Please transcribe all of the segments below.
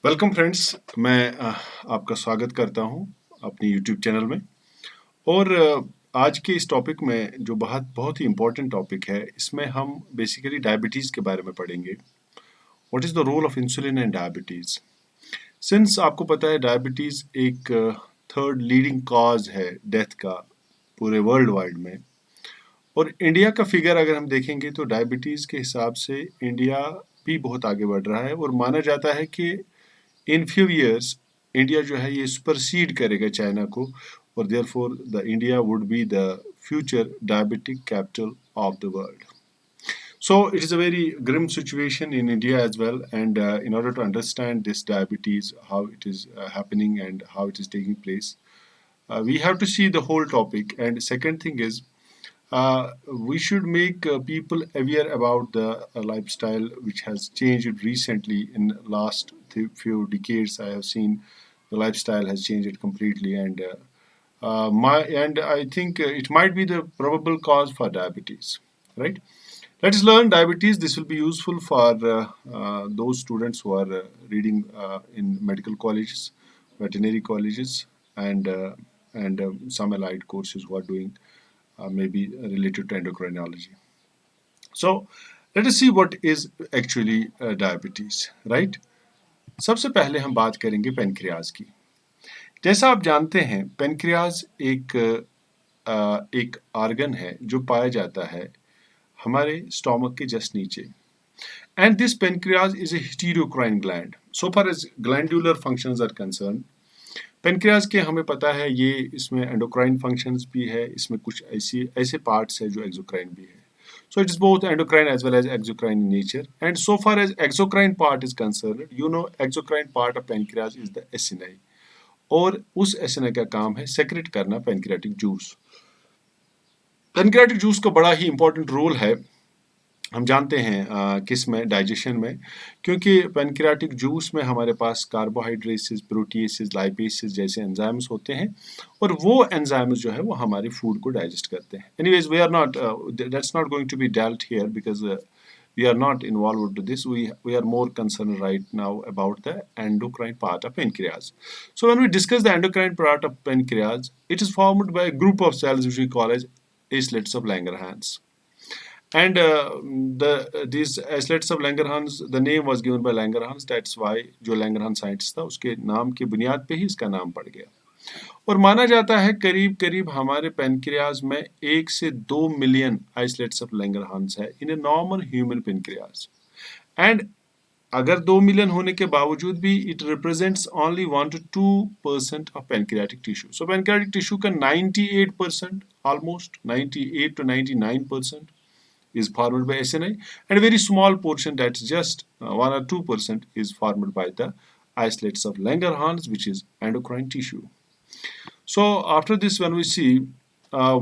Welcome friends, मैं आपका स्वागत करता हूं अपनी यूट्यूब चैनल में। और आज के इस टॉपिक में जो बहुत बहुत ही इम्पोर्टेंट टॉपिक है, इसमें हम बेसिकली डायबिटीज़ के बारे में पढ़ेंगे। What is the role of insulin and diabetes. Since आपको पता है डायबिटीज़ एक थर्ड लीडिंग कॉज है डेथ का पूरे वर्ल्ड वाइड में। और इंडिया का फिगर अगर हम देखेंगे तो डायबिटीज़ के हिसाब से इंडिया भी बहुत आगे बढ़ रहा है और माना जाता है कि इन फ्यू ईयर्स इंडिया जो है ये सुपरसीड करेगा चाइना को, और therefore the India would be the future diabetic capital of the world. So it is a very grim situation in India as well, and in order to understand this diabetes, how it is happening and how it is taking place, we have to see the whole topic. And second thing is, we should make people aware about the lifestyle which has changed recently in last few decades. I have seen the lifestyle has changed completely, and I think it might be the probable cause for diabetes, right? Let us learn diabetes. This will be useful for those students who are reading in medical colleges, veterinary colleges, and some allied courses who are doing maybe related to endocrinology. So let us see what is actually diabetes, right? सबसे पहले हम बात करेंगे pancreas की। जैसा आप जानते हैं, पेनक्रियाज एक ऑर्गन है जो पाया जाता है हमारे स्टोमक के जस्ट नीचे। And this pancreas is a heterocrine gland. So far as glandular functions are concerned, pancreas के हमें पता है ये इसमें एंडोक्राइन फंक्शंस भी है, इसमें कुछ ऐसे पार्ट्स है जो एक्सोक्राइन भी है. So it is both endocrine as well as exocrine in nature. And so far as exocrine part is concerned, exocrine part of pancreas is the acini. और उस एसिनी का काम है सेक्रेट करना पेनक्रियाटिक जूस। पेनक्रियाटिक जूस का बड़ा ही important role है, हम जानते हैं किस में, डाइजेशन में, क्योंकि पेनक्रियाटिक जूस में हमारे पास कार्बोहाइड्रेट्स, प्रोटीएसेस, लाइपेसेस जैसे एंजाइम्स होते हैं, और वो एंजाइम्स जो है वो हमारे फूड को डाइजेस्ट करते हैं. Anyways, we are not that's not going to be dealt here because we are not involved with this. We are more concerned right now about the endocrine part of pancreas. So when we discuss the endocrine part of pancreas, it is formed by a group of cells which we call as islets of Langerhans. And these islets of Langerhans, the name was given by Langerhans. That's why जो Langerhans scientist था उसके नाम की बुनियाद पे ही इसका नाम पड़ गया. और माना जाता है करीब करीब हमारे पेनक्रियाज में 1 से 2 मिलियन आइसलेट्स ऑफ Langerhans है in a normal human pancreas. And अगर 2 मिलियन होने के बावजूद भी it represents only 1 to 2% of pancreatic tissue. So pancreatic tissue का 98%, almost 98 to 99% is formed by acini, and a very small portion, that's just 1 or 2%, is formed by the islets of Langerhans, which is endocrine tissue. So after this, when we see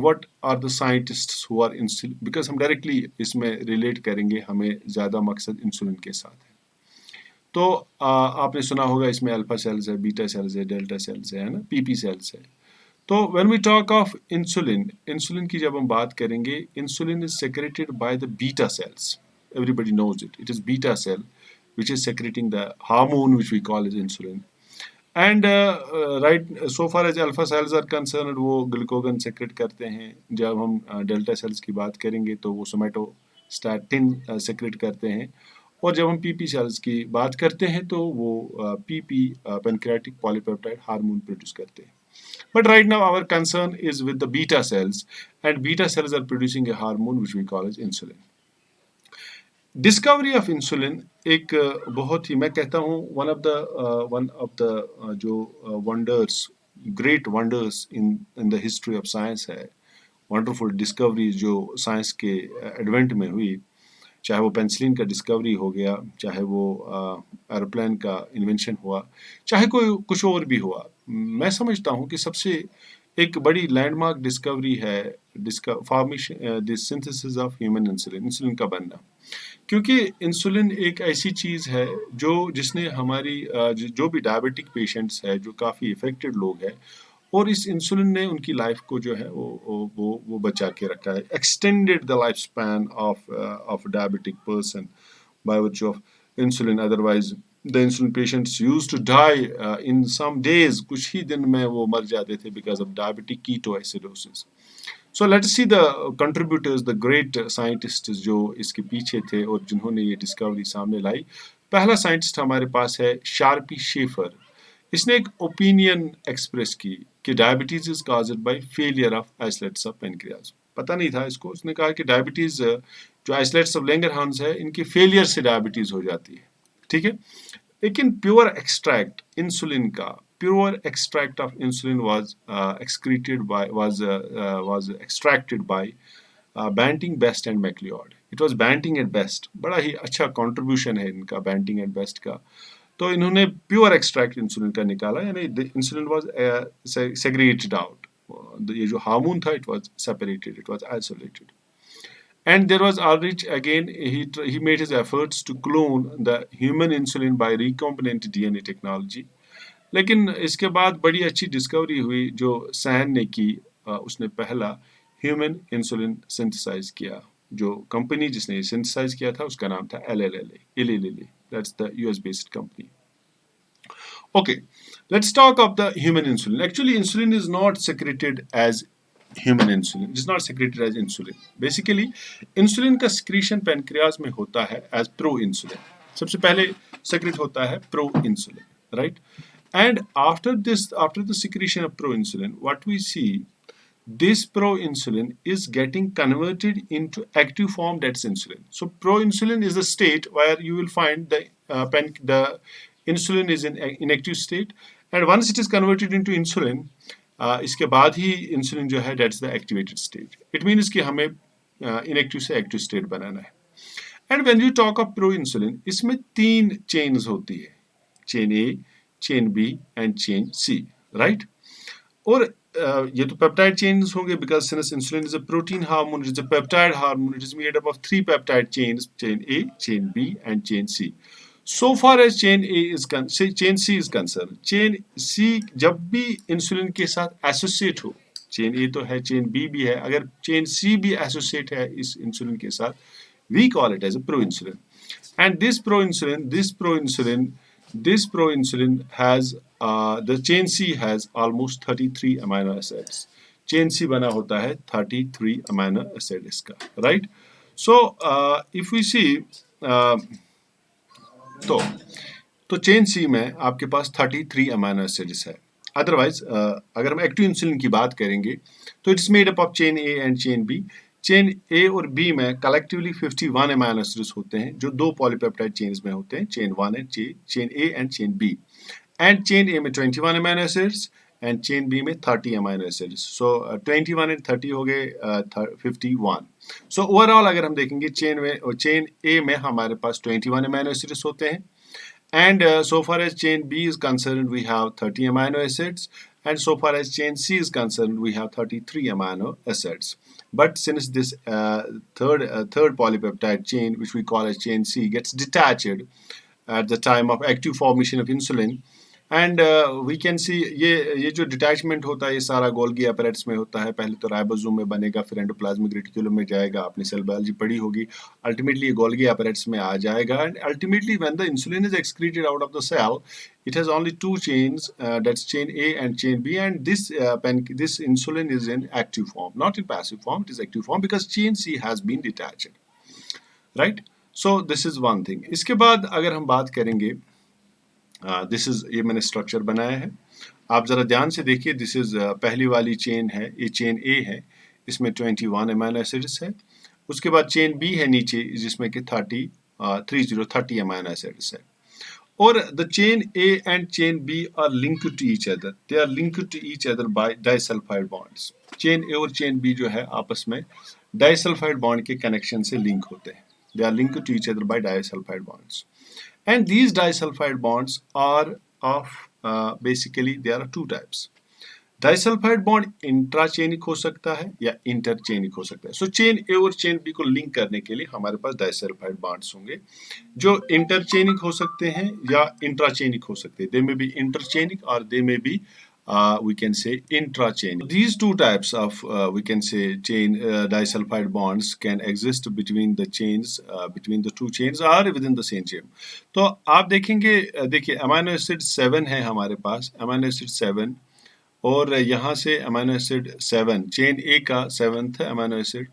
what are the scientists who are insulin, because हम directly इसमें relate करेंगे, हमें ज़्यादा मकसद insulin के साथ है. तो आपने सुना होगा इसमें अल्फा सेल्स है, बीटा सेल्स है, डेल्टा सेल्स है ना, पीपी सेल्स है. तो when we talk of insulin की जब हम बात करेंगे, insulin is secreted by the beta cells. Everybody knows it. It is beta cell which is secreting the hormone which we call as insulin. And right, so far as alpha cells are concerned, वो glucagon secrete करते हैं. जब हम delta cells की बात करेंगे तो वो somatostatin secrete करते हैं. और जब हम PP cells की बात करते हैं तो वो PP pancreatic polypeptide hormone produce करते हैं. But right now our concern is with the beta cells, and beta cells are producing a hormone which we call as insulin. Discovery of insulin एक बहुत ही, मैं कहता हूँ, one of the जो wonders, great wonders in the history of science है. Wonderful discoveries जो science के advent में हुई, चाहे वो पेंसिलिन का डिस्कवरी हो गया, चाहे वो एरोप्लेन का इन्वेंशन हुआ, चाहे कोई कुछ और भी हुआ. मैं समझता हूँ कि सबसे एक बड़ी लैंडमार्क डिस्कवरी है formation, this synthesis of human insulin का बनना. क्योंकि इंसुलिन एक ऐसी चीज़ है जिसने हमारी जो भी डायबिटिक पेशेंट्स है, जो काफ़ी इफेक्टेड लोग हैं, और इस इंसुलिन ने उनकी लाइफ को जो है वो बचा के रखा है. Extended the life span of diabetic person by virtue of insulin. Otherwise the insulin patients used to die in some days, कुछ ही दिन में वो मर जाते थे because of diabetic ketoacidosis. So let's see the contributors, the great scientists जो इसके पीछे थे और जिन्होंने ये डिस्कवरी सामने लाई. पहला साइंटिस्ट हमारे पास है शार्पी शेफर. इसने एक ओपिनियन एक्सप्रेस की कि diabetes is caused by failure of islets of pancreas. पता नहीं था इसको. उसने कहा कि डायबिटीज जो आइसलेट्स ऑफ लैंगरहांस है इनके फेलियर से डायबिटीज हो जाती है. ठीक है. लेकिन प्योर एक्सट्रैक्ट इंसुलिन का, pure extract of insulin was extracted by Banting, Best and MacLeod. It was Banting and Best. बड़ा ही अच्छा contribution है इनका Banting and Best का. तो इन्होंने प्योर एक्सट्रैक्ट इंसुलिन का निकाला, यानी इंसुलिन वाज सेग्रीगेटेड आउट. ये जो हार्मोन था it was separated, it was isolated. And there was Ulrich again, he made his efforts to clone the human insulin by recombinant DNA technology. लेकिन इसके बाद बड़ी अच्छी डिस्कवरी हुई जो सैन ने की. उसने पहला ह्यूमन इंसुलिन सिंथेसाइज किया. जो कंपनी जिसने ये सिंथेसाइज किया था उसका नाम था Eli Lilly. That's the US based company. Okay, let's talk of the human insulin. Actually, insulin is not secreted as human insulin. It is not secreted as insulin. Basically, insulin का secretion pancreas में होता है as pro-insulin. सबसे पहले secrete होता है pro-insulin, right? And after the secretion of pro-insulin, what we see, this pro-insulin is getting converted into active form, that's insulin. So pro-insulin is a state where you will find the insulin is in inactive state, and once it is converted into insulin, इसके बाद ही insulin जो है that's the activated state. It means कि हमें inactive से active state बनाना है. And when you talk of pro-insulin, इसमें 3 chains होती है. Chain A, chain B and chain C, right? और ये तो peptide chains होंगे because since insulin is a protein hormone, it is a peptide hormone, it is made up of 3 peptide chains, chain A, chain B and chain C. So far as chain C is concerned, chain C जब भी insulin के साथ associate हो, chain A तो है, chain B भी है, अगर chain C भी associate है इस insulin के साथ, we call it as a pro-insulin. And this pro-insulin has the chain C has almost 33 amino acids. Chain C बना होता है 33 amino acid इसका, right? So if we see तो चेन सी में आपके पास 33 अमाइनो एसिड्स है. अदरवाइज अगर हम एक्टिव इंसुलिन की बात करेंगे तो it's made up of chain A and chain B. Chain A और बी में कलेक्टिवली 51 अमाइनो एसिड्स होते हैं जो 2 पॉलीपेप्टाइड चेन्स में होते हैं, chain 1 and chain A and chain B. And chain A में 21 amino acids and chain B में 30 अमाइनो एसिड्स. सो 21 एंड 30 हो गए 51. सो ओवरऑल अगर हम देखेंगे चेन ए में हमारे पास 21 अमाइनो एसिड्स होते हैं. And so far as chain B is concerned, we have 30 amino acids, and so far as chain C is concerned, we have 33 amino acids. But since this third polypeptide chain, which we call as chain C, gets detached at the time of active formation of insulin, and we can see ये जो detachment होता है ये सारा Golgi अपैरेट्स में होता है. पहले तो राइबोसोम में बनेगा, फिर एंडोप्लाज्मिक रेटिकुलम में जाएगा, आपने सेल बायोलॉजी पढ़ी होगी. अल्टीमेटली ये गोल्गी अपैरेट्स में आ जाएगा. And ultimately when the insulin is excreted out of the cell, it has only 2 chains, that's chain A and chain B, and this insulin is in active form, not in passive form. It is active form because chain C has been detached, right? So this is one thing. इसके बाद अगर हम बात करेंगे, this is, ये मैंने structure बनाया है, आप जरा ध्यान से देखिए. दिस इज पहली वाली चेन है, ये चेन ए है, इसमें 21 अमाइनो एसिड्स है. उसके बाद चेन बी है नीचे जिसमें कि 30 अमाइनो एसिड्स है. और the chain A and chain B are linked to each other, they are linked to each other by disulphide bonds. Chain A और चेन बी जो है आपस में डाइसल्फाइड बॉन्ड के कनेक्शन से लिंक होते हैं. They are linked to each other by disulphide bonds. And these disulfide bonds are of basically there are 2 types. Disulfide bond intrachaic हो सकता है या interchaic हो सकता है. So chain A और chain B को लिंक करने के लिए हमारे पास disulfide bonds होंगे जो interchaic हो सकते हैं या intrachaic हो सकते हैं. They may be interchaic or they may be we can say intra-chain. These two types of we can say chain disulfide bonds can exist between the chains, between the two chains or within the same chain. तो आप देखेंगे, देखिए amino acid 7 है हमारे पास, amino acid 7, और यहाँ से amino acid 7, chain A का 7th अमीनो एसिड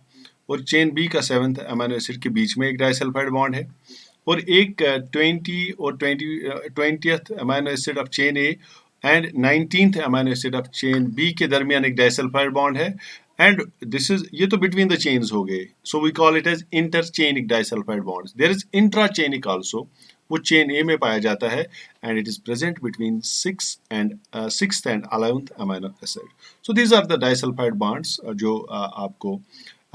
और चेन बी का 7th अमीनो एसिड के बीच में एक डाइसल्फाइड बॉन्ड है, और एक 20 और 20th amino acid of chain A and 19th amino acid of chain B के दरमियान एक डाइसल्फाइड बॉन्ड है, एंड दिस इज, ये तो बिटवीन द चेन्स हो गए, so we call it as interchainic disulphide bonds. There is intrachainic also, वो chain A में पाया जाता है, and it is present between 6th and 11th amino acid. So these are the disulphide bonds जो आपको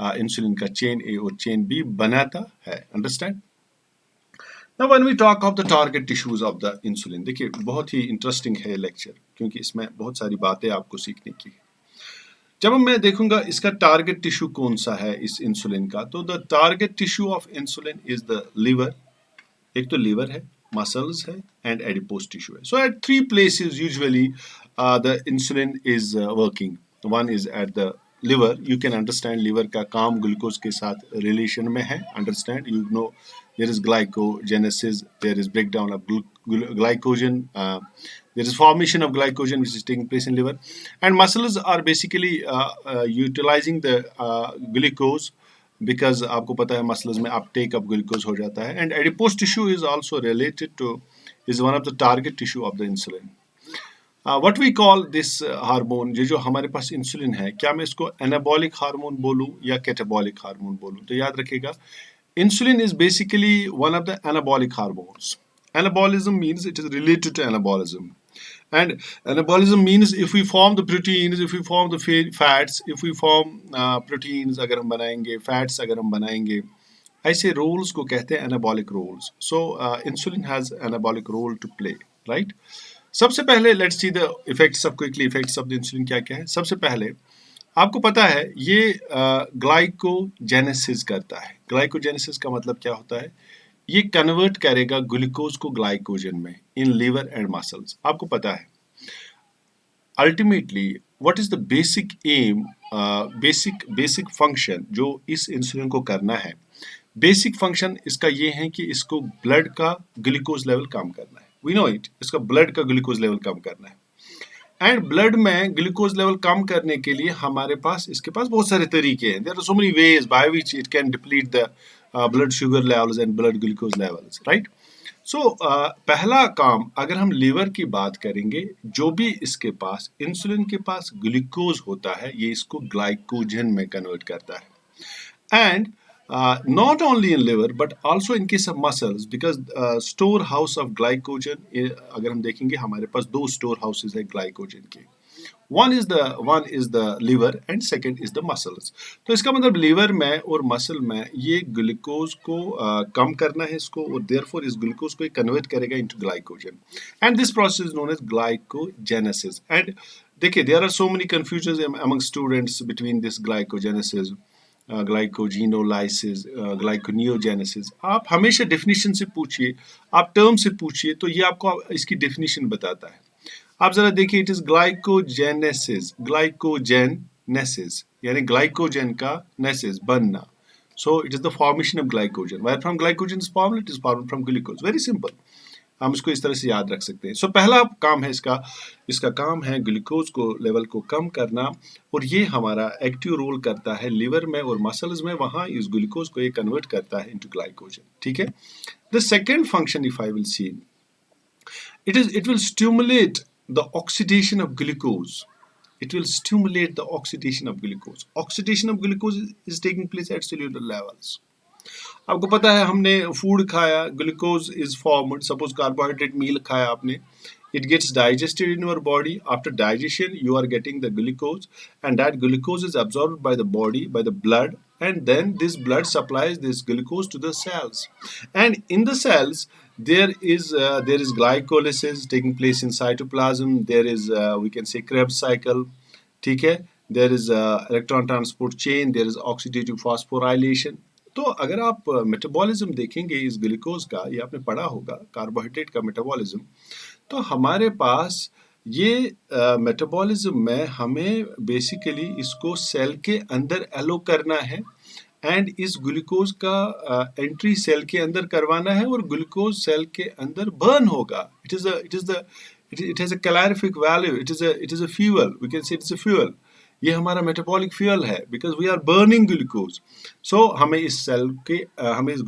insulin का chain A और chain B बनाता है. Understand? Now when we talk of the target tissues of the insulin, देखिए बहुत ही interesting है lecture, क्योंकि इसमें बहुत सारी बातें आपको सीखने की है. जब मैं देखूंगा इसका टारगेट टिश्यू कौन सा है इस इंसुलिन का, तो the target tissue of insulin is the liver. एक तो लिवर है, मसल्स है एंड एडिपोज टिश्यू है. So at 3 places usually the insulin is working. One is at the liver. You can understand liver का काम glucose के साथ relation में है. Understand, you know there is glycogenesis, there is breakdown of glycogen, there is formation of glycogen which is taking place in liver, and muscles are basically utilizing the glucose, because आपको पता है muscles में uptake of glucose हो जाता है. And adipose tissue is also related to, is one of the target tissue of the insulin. What we call this hormone, ये जो हमारे पास इंसुलिन है, क्या मैं इसको एनाबॉलिक हार्मोन बोलूं या कैटाबॉलिक हार्मोन बोलूं? तो याद रखिएगा, insulin is basically one of the anabolic hormones. Anabolism means it is related to anabolism, and anabolism means if we form the proteins, if we form the fats, if we form proteins अगर हम बनाएंगे, fats अगर हम बनाएंगे, ऐसे roles को कहते हैं anabolic roles. So insulin has anabolic role to play, right? सबसे पहले let's see the effects of quickly effects of the insulin क्या क्या है. सबसे पहले आपको पता है ये ग्लाइकोजेनेसिस करता है. ग्लाइकोजेनेसिस का मतलब क्या होता है? ये कन्वर्ट करेगा ग्लूकोज को ग्लाइकोजन में इन लिवर एंड मसल्स. आपको पता है ultimately what is the basic aim, basic function जो इस इंसुलिन को करना है. बेसिक फंक्शन इसका ये है कि इसको ब्लड का ग्लूकोज लेवल कम करना है. वी नो इट, इसका ब्लड का ग्लूकोज लेवल कम करना है. एंड ब्लड में ग्लूकोज लेवल कम करने के लिए हमारे पास, इसके पास बहुत सारे तरीके हैं. There are so many ways by which it can deplete the blood sugar levels and blood glucose levels, right? So पहला काम, अगर हम लिवर की बात करेंगे, जो भी इसके पास इंसुलिन के पास ग्लूकोज होता है, ये इसको ग्लाइकोजन में कन्वर्ट करता है. And not only in liver but also in case of muscles, because storehouse of glycogen, अगर हम देखेंगे हमारे पास 2 storehouses है glycogen के. one is the liver and second is the muscles. तो इसका मतलब liver में और muscle में ये ग्लूकोज को कम करना है इसको, और therefore इस ग्लूकोज को कन्वर्ट करेगा into glycogen, and this process is known as glycogenesis. And देखिए there are so many confusions among students between this glycogenesis, glycogenolysis, gluconeogenesis. आप हमेशा डेफिनेशन से पूछिए, आप टर्म से पूछिए, तो ये आपको इसकी डेफिनेशन बताता है. आप जरा देखिए, इट इज ग्लाइकोजेनेसिस, ग्लाइकोजेनेसिस यानी ग्लाइकोजन का नेसिस बनना. So it is the formation of glycogen. Where from glycogen is formed? It is formed from glucose. Very simple, हम इसको इस तरह से याद रख सकते हैं. सो पहला काम है इसका काम है ग्लूकोज को लेवल को कम करना, और ये हमारा एक्टिव रोल करता है लिवर में और मसल्स में. वहां इस ग्लूकोज को ये कन्वर्ट करता है इनटू ग्लाइकोजन. ठीक है. The second function if I will see, it will stimulate the oxidation of glucose. It will stimulate the oxidation of glucose. Oxidation of glucose is taking place at cellular levels. आपको पता है हमने food खाया, glucose is formed. Suppose carbohydrate meal खाया आपने, it gets digested in your body. After digestion you are getting the glucose, and that glucose is absorbed by the body, by the blood, and then this blood supplies this glucose to the cells, and in the cells there is glycolysis taking place in cytoplasm. There is we can say Krebs cycle. ठीक है. There is electron transport chain, there is oxidative phosphorylation. तो अगर आप metabolism देखेंगे इस glucose का, ये आपने पढ़ा होगा कार्बोहाइड्रेट का मेटाबॉलिज्म, तो हमारे पास ये मेटाबॉलिज्म में हमें बेसिकली इसको सेल के अंदर एलो करना है एंड इस ग्लूकोज का एंट्री सेल के अंदर करवाना है और ग्लूकोज सेल के अंदर बर्न होगा. It has a calorific value. It is a fuel. We can say it's a fuel. ये हमारा मेटाबॉलिक फ्यूल है because we are burning glucose. So हमें इस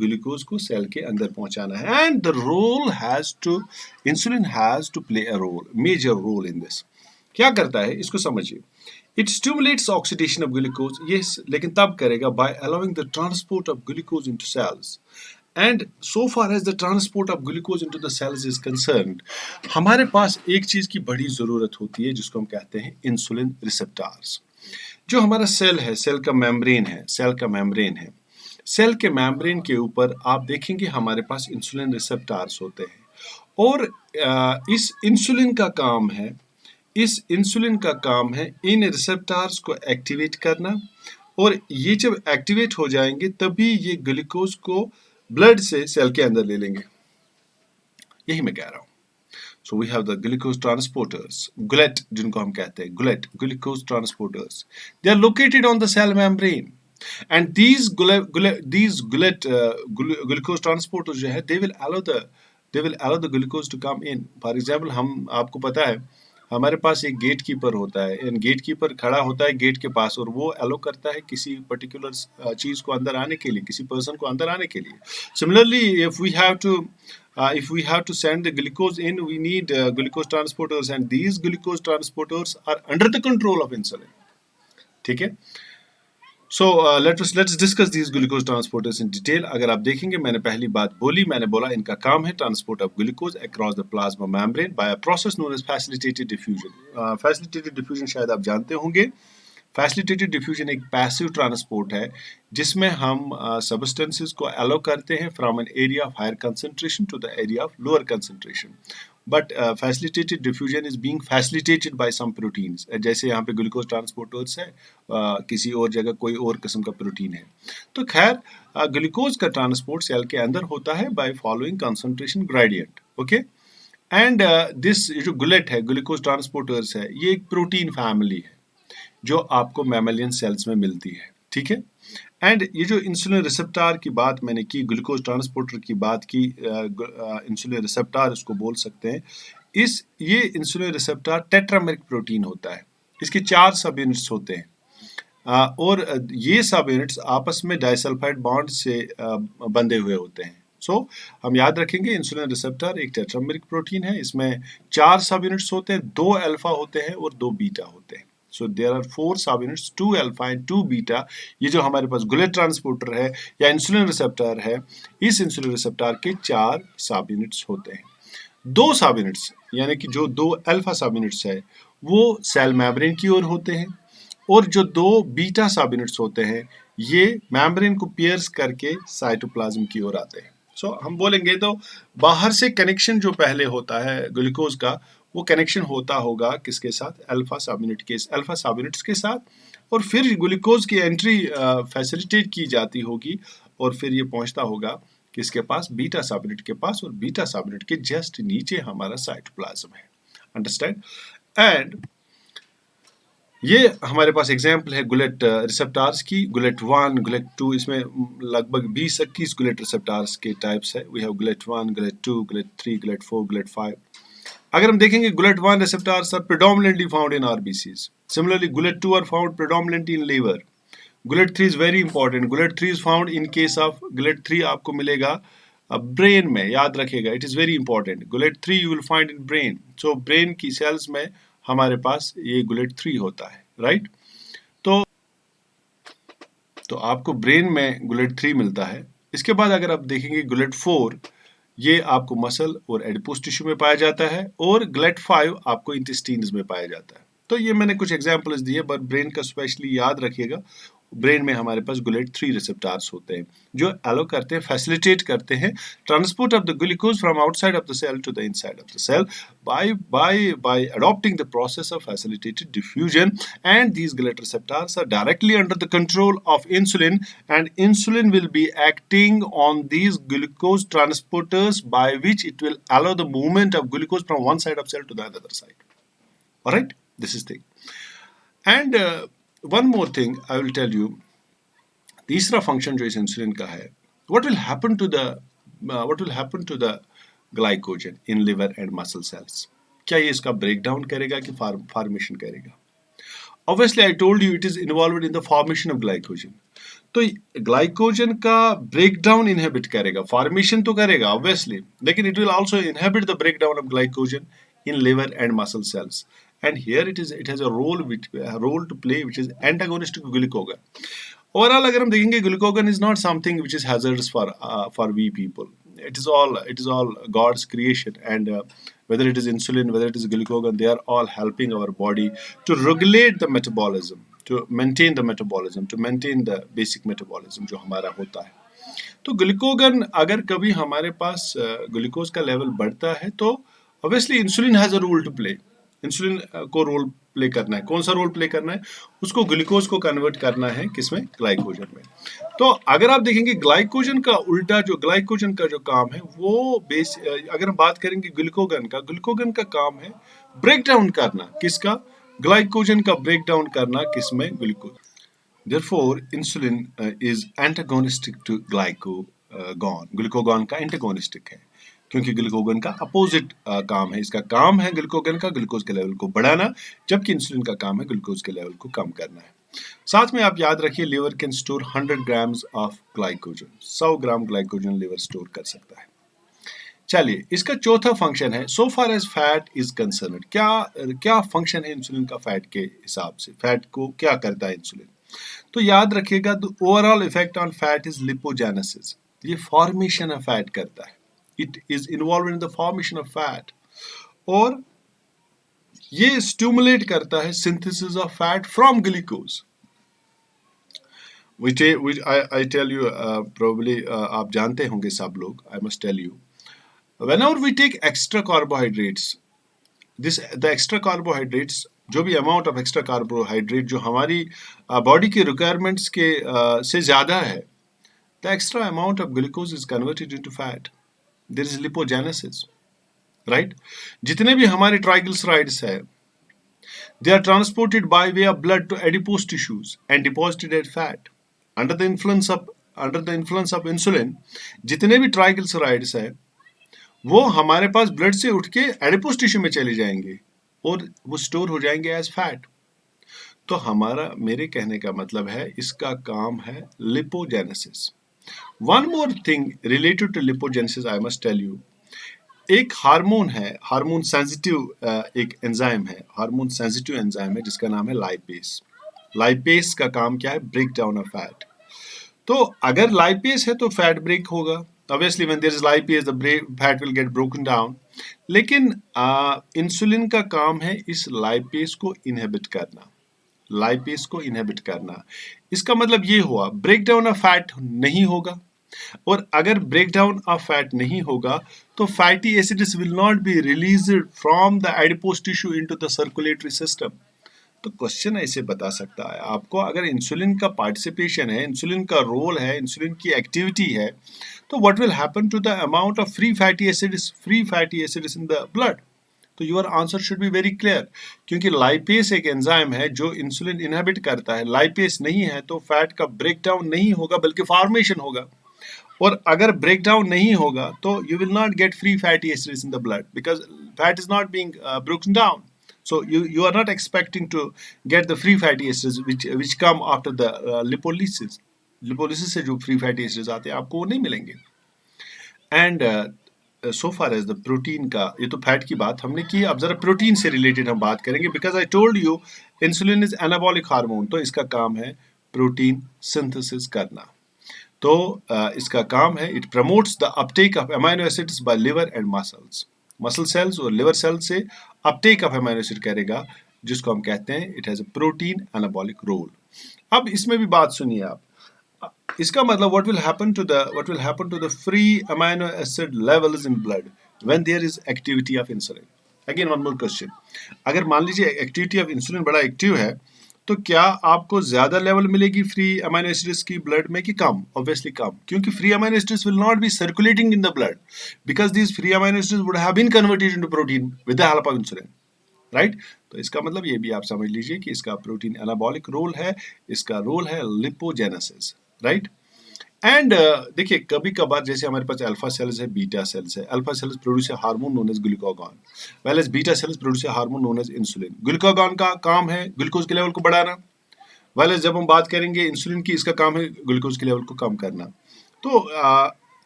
ग्लूकोज को सेल के अंदर पहुंचाना है and the role has to insulin has to play a role, major role in this. क्या करता है इसको समझिए. It stimulates oxidation of glucose. Yes, लेकिन तब करेगा by allowing the transport of glucose into cells. And so far as the transport of glucose into the cells is concerned, हमारे पास एक चीज की बड़ी जरूरत होती है जिसको हम कहते हैं इंसुलिन रिसेप्टर्स. जो हमारा सेल है, सेल का मेम्ब्रेन है, सेल के मेम्ब्रेन के ऊपर आप देखेंगे हमारे पास इंसुलिन रिसेप्टर्स होते हैं और इस इंसुलिन का काम है इन रिसेप्टर्स को एक्टिवेट करना और ये जब एक्टिवेट हो जाएंगे तभी ये ग्लूकोज को ब्लड से सेल के अंदर ले लेंगे. यही मैं कह रहा हूं. So we have the glucose transporters, GLUT जिनको हम कहते हैं, glucose transporters. They are located on the cell membrane and these glucose transporters जो है they will allow the glucose to come in. For example आपको पता है हमारे पास एक गेट कीपर होता है एंड गेट कीपर खड़ा होता है गेट के पास और वो अलो करता है किसी पर्टिकुलर चीज को अंदर आने के लिए, किसी पर्सन को अंदर आने के लिए. Similarly if we have to send the glucose in, we need glucose transporters and these glucose transporters are under the control of insulin. ठीक है. So let's discuss these glucose transporters in detail. अगर आप देखेंगे मैंने पहली बात मैंने बोला इनका काम है transport of glucose across the plasma membrane by a process known as facilitated diffusion. Facilitated diffusion शायद आप जानते होंगे. फैसिलिटेटेड डिफ्यूजन एक पैसिव ट्रांसपोर्ट है जिसमें हम सब्सटेंसेस को अलो करते हैं from an area of higher concentration to the area of lower concentration. But facilitated diffusion is being facilitated by some proteins. जैसे यहाँ पे ग्लूकोज ट्रांसपोर्टर्स है, किसी और जगह कोई और किस्म का प्रोटीन है. तो खैर ग्लूकोज का ट्रांसपोर्ट सेल के अंदर होता है by following concentration gradient. Okay. And this जो गुलेट है, ग्लूकोज ट्रांसपोर्टर्स है, ये एक प्रोटीन फैमिली है जो आपको मैमेलियन सेल्स में मिलती है. ठीक है. एंड ये जो इंसुलिन रिसेप्टर की बात मैंने की, ग्लूकोज ट्रांसपोर्टर की बात की, इंसुलिन रिसेप्टर इसको बोल सकते हैं. ये इंसुलिन रिसेप्टर टेट्रामेरिक प्रोटीन होता है. इसके 4 सब यूनिट्स होते हैं और ये सब यूनिट्स आपस में डाइसल्फाइड बॉन्ड से बंधे हुए होते हैं. सो हम याद रखेंगे इंसुलिन रिसेप्टर एक टेट्रामेरिक प्रोटीन है. इसमें 4 सब यूनिट्स होते हैं, 2 अल्फा होते हैं और 2 बीटा होते हैं. So there are 4 subunits, 2 alpha and 2 beta. ये जो हमारे पास गुलेट ट्रांसपोर्टर है या इंसुलिन रिसेप्टर है, इस इंसुलिन रिसेप्टर के 4 सब यूनिट्स होते हैं. 2 सब यूनिट्स यानी कि जो 2 अल्फा सब यूनिट्स है वो सेल मेम्ब्रेन की ओर होते हैं और जो 2 बीटा सब यूनिट्स होते हैं ये मेम्ब्रेन को पियर्स करके साइटोप्लाज्म की ओर आते हैं. सो हम बोलेंगे तो बाहर से कनेक्शन जो पहले होता है ग्लूकोज का, वो कनेक्शन होता होगा किसके साथ, अल्फा सब यूनिट्स के साथ, और फिर ग्लूकोज की एंट्री फैसिलिटेट की जाती होगी और फिर ये पहुंचता होगा किसके पास, बीटा सब यूनिट के पास, और बीटा सब यूनिट के जस्ट नीचे हमारा साइटोप्लाज्म है. अंडरस्टैंड. एंड ये हमारे पास एग्जाम्पल है गुलेट रिसेप्टर्स की. गुलेट 1, गुलेट 2, इसमें लगभग 20-21 गुलेट रिसेप्टर्स के टाइप्स है. We have GLUT 1, GLUT 2, GLUT 3, GLUT 4, GLUT 5. अगर हम देखेंगे GLUT 1 receptors are predominantly found in RBCs. Similarly, gulet 2 are found predominantly in liver. Gulet 3 is very important. Gulet 3 is found in case of gulet 3 आपको मिलेगा brain में, याद रखिएगा. It is very important. Gullet 3 you will find in brain. So brain की sales में हमारे पास ये gullet 3 होता है, राइट. तो आपको ब्रेन में गुलेट 3 मिलता है. इसके बाद अगर आप देखेंगे गुलेट 4, ये आपको मसल और एडिपोस टिश्यू में पाया जाता है, और गुलेट 5 आपको इंटेस्टाइन्स में पाया जाता है. तो ये मैंने कुछ एग्जांपल्स दिए, बट ब्रेन का स्पेशली याद रखिएगा. ब्रेन में हमारे पास गुलेट 3 रिसेप्टर्स होते हैं जो अलो करते हैं, फैसिलिटेट करते हैं transport of the glucose from outside of the cell to the inside of the cell by adopting the process of facilitated diffusion. And these GLUT receptors are directly under the control of insulin, and insulin will be acting on these glucose transporters by which it will allow the movement of glucose from one side of cell to the other side. All right, this is thing. And one more thing I will tell you. तीसरा function जो इस insulin का है, what will happen to the glycogen in liver and muscle cells? क्या ये इसका break down करेगा कि फॉर्मेशन करेगा? Obviously, I told you it is involved in the formation of glycogen. तो ग्लाइकोजन का ब्रेकडाउन इनहिबिट करेगा, फॉर्मेशन तो करेगा ऑब्वियसली, लेकिन it will also inhibit the breakdown of glycogen in liver and muscle cells. And here it has a role to play which is antagonist to glucagon. Overall अगर हम देखेंगे, glucagon is not something which is hazardous for we people. It is all God's creation, and whether it is insulin, whether it is glucagon, they are all helping our body to regulate the metabolism, to maintain the metabolism, to maintain the basic metabolism जो हमारा होता है. तो glucagon अगर कभी हमारे पास glucose का level बढ़ता है तो obviously insulin has a role to play. Insulin को रोल प्ले करना है. कौन सा रोल प्ले करना है? उसको ग्लूकोज को कन्वर्ट करना है किसमें? ग्लाइकोजन में. तो अगर आप देखेंगे ग्लाइकोजन का उल्टा, जो ग्लाइकोजन का जो काम है वो अगर हम बात करेंगे ग्लूकोगन का काम है ब्रेक डाउन करना. किसका? ग्लाइकोजन का ब्रेक डाउन करना किसमें? Glucose. Therefore, insulin is antagonistic to glucagon. Glucagon का एंटागोनिस्टिक है क्योंकि ग्लूकोगन का अपोजिट काम है. इसका काम है ग्लूकोगन का ग्लूकोज के लेवल को बढ़ाना, जबकि इंसुलिन का काम है ग्लूकोज के लेवल को कम करना है. साथ में आप याद रखिए, liver can store 100 grams of glycogen. 100 gram glycogen liver store कर सकता है. चलिए, इसका चौथा फंक्शन है so far as fat is concern. क्या फंक्शन है इंसुलिन का फैट के हिसाब से? फैट को क्या करता है इंसुलिन? तो याद रखिएगा, the overall effect on fat is lipogenesis. ये फॉर्मेशन ऑफ फैट करता है. It is involve in the formation of fat, और ये स्टिमुलेट करता है synthesis of fat from glucose. I tell you, probably आप जानते होंगे सब लोग. I must tell you, whenever we take extra carbohydrates, the extra carbohydrates, जो भी अमाउंट ऑफ एक्स्ट्रा कार्बोहाइड्रेट जो हमारी बॉडी की रिक्वायरमेंट्स के से ज़्यादा है, the extra amount of glucose is converted into fat. There is lipogenesis, right. जितने भी हमारे ट्राइग्लिसराइड्स है, they are transported by way of blood to adipose tissues and deposited at fat. Under the influence of insulin, जितने भी triglycerides है वो हमारे पास blood से उठ के एडिपोज टिश्यू में चले जाएंगे और वो स्टोर हो जाएंगे एज फैट. तो मेरे कहने का मतलब है, इसका काम है lipogenesis. One more thing related to lipogenesis I must tell you. एक हार्मोन है, हार्मोन सेंसिटिव एक एंजाइम है, हार्मोन सेंसिटिव एंजाइम है जिसका नाम है लाइपेस. लाइपेस का काम क्या है? Break down of fat. तो अगर लाइपेस है तो फैट ब्रेक होगा. Obviously, when there is lipase, the fat will get broken down. लेकिन इंसुलिन का काम है इस लाइपेस को इनहिबिट करना. लाइपेस को इनहिबिट करना, इसका मतलब ये हुआ ब्रेक डाउन ऑफ फैट नहीं होगा. और अगर ब्रेक डाउन ऑफ फैट नहीं होगा तो fatty acids will not be released from the adipose tissue into the circulatory system. तो क्वेश्चन ऐसे बता सकता है आपको, अगर इंसुलिन का पार्टिसिपेशन है, इंसुलिन का रोल है, इंसुलिन की एक्टिविटी है, तो what will happen to the amount of free fatty acids in the blood? तो your answer should be very clear, क्योंकि लाइपेस एक एंजाइम है जो इंसुलिन इनहिबिट करता है. लाइपेस नहीं है तो फैट का ब्रेक डाउन नहीं होगा बल्कि फॉर्मेशन होगा. और अगर ब्रेक डाउन नहीं होगा तो you will not get free fatty acids in the blood because fat is not being broken down. So you are not expecting to get the free fatty acids which come after the lipolysis. Lipolysis से जो free fatty acids आते हैं आपको वो नहीं मिलेंगे. And so far as the protein का, ये तो फैट की बात हमने की. अब जरा प्रोटीन से रिलेटेड हम बात करेंगे, because I told you insulin is anabolic hormone. तो इसका काम है प्रोटीन सिंथेसिस करना. तो इसका काम है, it promotes the uptake of amino acids by liver and muscles. Muscle cells और लिवर सेल से अपटेक ऑफ अमीनो एसिड करेगा, जिसको हम कहते हैं it has a protein anabolic role. अब इसमें भी बात सुनिए आप. इसका मतलब what will happen to the free amino acid levels in blood when there is activity of insulin. Again one more question. अगर मान लीजिए एक्टिविटी ऑफ इंसुलिन बड़ा एक्टिव है, तो क्या आपको ज्यादा लेवल मिलेगी फ्री अमीनो एसिड्स की ब्लड में कि कम? ऑब्वियसली कम, क्योंकि free amino acids will not be circulating in the blood because these free amino acids would have been converted into protein with the help of insulin. Right. तो इसका मतलब ये भी आप समझ लीजिए कि इसका प्रोटीन एनाबॉलिक रोल है, इसका रोल है लिपोजेनेसिस, राइट। एंड देखिए कभी कभार जैसे हमारे पास अल्फा सेल्स है, बीटा सेल्स है। Alpha cells produce a hormone known as glucagon, well as beta cells produce a hormone known as insulin. Glucagon का काम है ग्लूकोज के लेवल को बढ़ाना, वेल एज जब हम बात करेंगे इंसुलिन की, इसका काम है ग्लूकोज के लेवल को कम करना। तो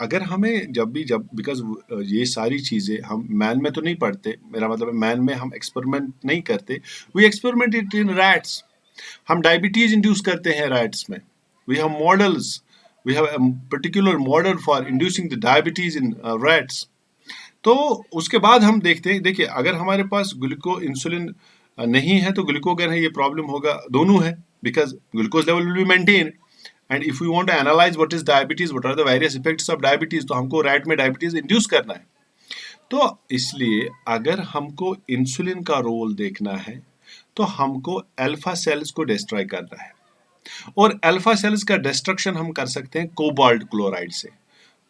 अगर हमें जब बिकॉज ये सारी चीज़ें हम मैन में तो नहीं पढ़ते, मेरा मतलब है मैन में हम एक्सपेरिमेंट नहीं करते, we experiment it in rats. हम डायबिटीज इंड्यूस करते हैं रैट्स में, we have models, we have a particular model for inducing the diabetes in rats। तो उसके बाद हम देखते हैं, देखिए अगर हमारे पास ग्लूको इंसुलिन नहीं है तो ग्लूकोगन है, ये प्रॉब्लम होगा, दोनों है, because glucose level will be maintain. And if you want to analyse what is diabetes, what are the various effects of diabetes, तो हमको रैट में डायबिटीज इंड्यूस करना है। तो इसलिए अगर हमको इंसुलिन का रोल देखना है तो हमको अल्फा सेल्स को डिस्ट्रॉय करना है, और अल्फा सेल्स का डिस्ट्रक्शन हम कर सकते हैं कोबाल्ट क्लोराइड से।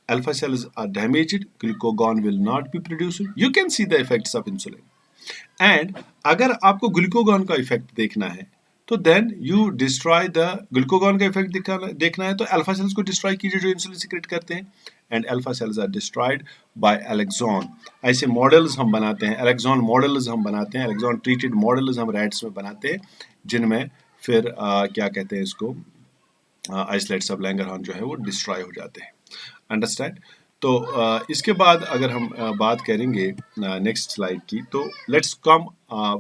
Alpha cells are damaged, glucagon will not be produced, you can see the effects of insulin. And अगर आपको ग्लूकागॉन का इफेक्ट देखना है तो then you destroy the glucagon का इफेक्ट देखना है तो अल्फा सेल्स को डिस्ट्रॉय कीजिए जो इंसुलिन सीक्रेट करते हैं, and alpha cells are destroyed by alloxan. ऐसे मॉडल्स हम बनाते हैं, एलेक्सॉन मॉडल्स हम बनाते हैं, एलेक्सॉन ट्रीटेड मॉडल्स हम रैट्स में बनाते हैं, जिनमें फिर क्या कहते हैं इसको, आइसोलेट्स ऑफ लैंगरहॉर्न जो है वो डिस्ट्रॉय हो जाते हैं। अंडरस्टैंड। तो इसके बाद अगर हम बात करेंगे नेक्स्ट स्लाइड की, तो let's come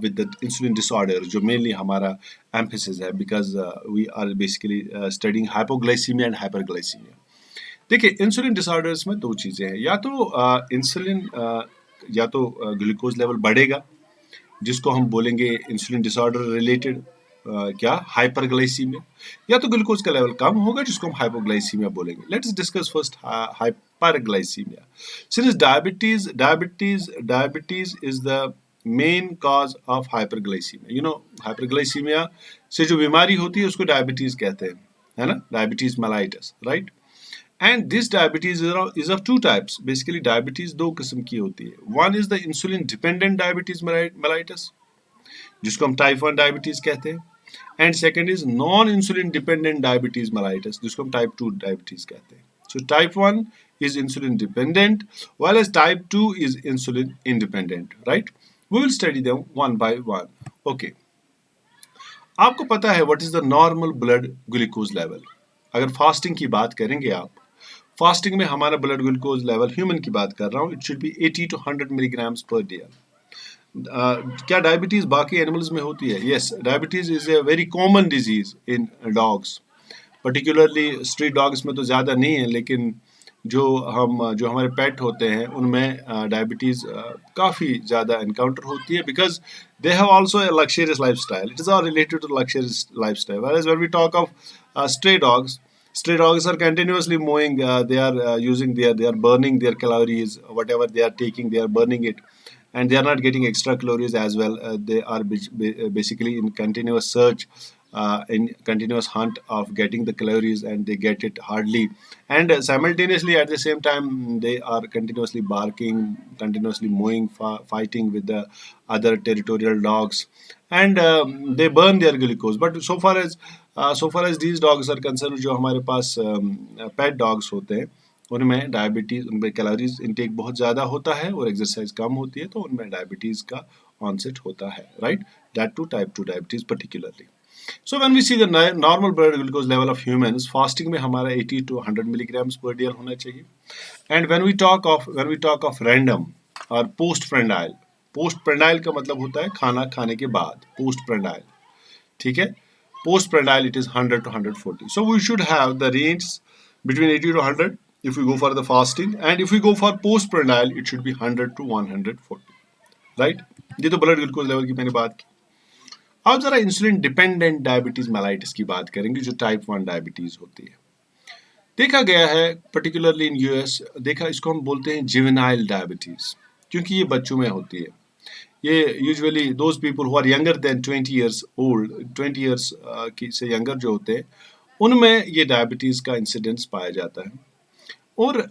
with the insulin disorder, जो मेनली हमारा एम्फेसिस है, because we are basically studying hypoglycaemia and hyperglycaemia. देखिए इंसुलिन डिसऑर्डर्स में दो चीज़ें हैं, या तो इंसुलिन या तो ग्लूकोज लेवल बढ़ेगा, जिसको हम बोलेंगे इंसुलिन डिसऑर्डर रिलेटेड क्या हाइपरग्लाइसीमिया, या तो ग्लूकोज का लेवल कम होगा जिसको हम हाइपोग्लाइसीमिया बोलेंगे। Let's discuss first hyperglycaemia. Since diabetes is the main cause of hyperglycaemia, you know hyperglycaemia से जो बीमारी होती है उसको डायबिटीज कहते हैं, है ना, diabetes mellitus, right. And this diabetes is of two types, basically diabetes दो किस्म की होती है। One is the insulin dependent diabetes mellitus, जिसको हम टाइप 1 डायबिटीज कहते हैं, and second is non insulin dependent diabetes mellitus, जिसको हम टाइप 2 डायबिटीज कहते हैं। So type 1 is insulin dependent whereas type 2 is insulin independent, right? We will study them one by one. Okay, आपको पता है what is the normal blood glucose level? अगर fasting की बात करेंगे आप, फास्टिंग में हमारा ब्लड ग्लूकोज लेवल, ह्यूमन की बात कर रहा हूँ, it should be 80 to 100 milligrams per day. क्या डायबिटीज बाकी एनिमल्स में होती है? Yes, diabetes is a very common disease in dogs, particularly street dogs में तो ज़्यादा नहीं है, लेकिन जो हमारे पेट होते हैं उनमें डायबिटीज़ काफ़ी ज़्यादा एनकाउंटर होती है, because they have also a luxurious lifestyle, it is all related to luxurious lifestyle. Whereas when we talk of stray dogs are continuously mowing, they are using they are burning their calories, whatever they are taking they are burning it, and they are not getting extra calories as well. They are basically in continuous search, in continuous hunt of getting the calories, and they get it hardly, and simultaneously at the same time they are continuously barking, continuously mowing, fighting with the other territorial dogs, and they burn their glucose. But so far as these dogs are concerned, जो हमारे पास पेट dogs होते हैं उनमें diabetes, उनमें calories intake बहुत ज़्यादा होता है और एक्सरसाइज कम होती है, तो उनमें डायबिटीज़ का ऑनसेट होता है, right, that too type 2 diabetes particularly. So when we see the normal blood glucose level of humans, fasting में हमारा 80 to 100 मिलीग्राम्स पर डे होना चाहिए। And when we talk of random और पोस्ट प्रेंडाइल का मतलब होता है खाना खाने के बाद, पोस्ट प्रेंडाइल, ठीक है। Post prandial it is 100 to 140. So we should have the range between 80 to 100 if we go for the fasting, and if we go for post prandial it should be 100 to 140, right? ये तो blood glucose level की मैंने बात की। अब जरा insulin dependent diabetes mellitus की बात करेंगे, जो टाइप 1 डायबिटीज होती है। देखा गया है पर्टिकुलरली इन यूएस, देखा, इसको हम बोलते हैं जुवेनाइल डायबिटीज, क्योंकि ये बच्चों में होती है। ये usually those people who are younger than 20 years old, 20 years की से यंगर जो होते हैं, उनमें ये डायबिटीज़ का इंसिडेंस पाया जाता है। और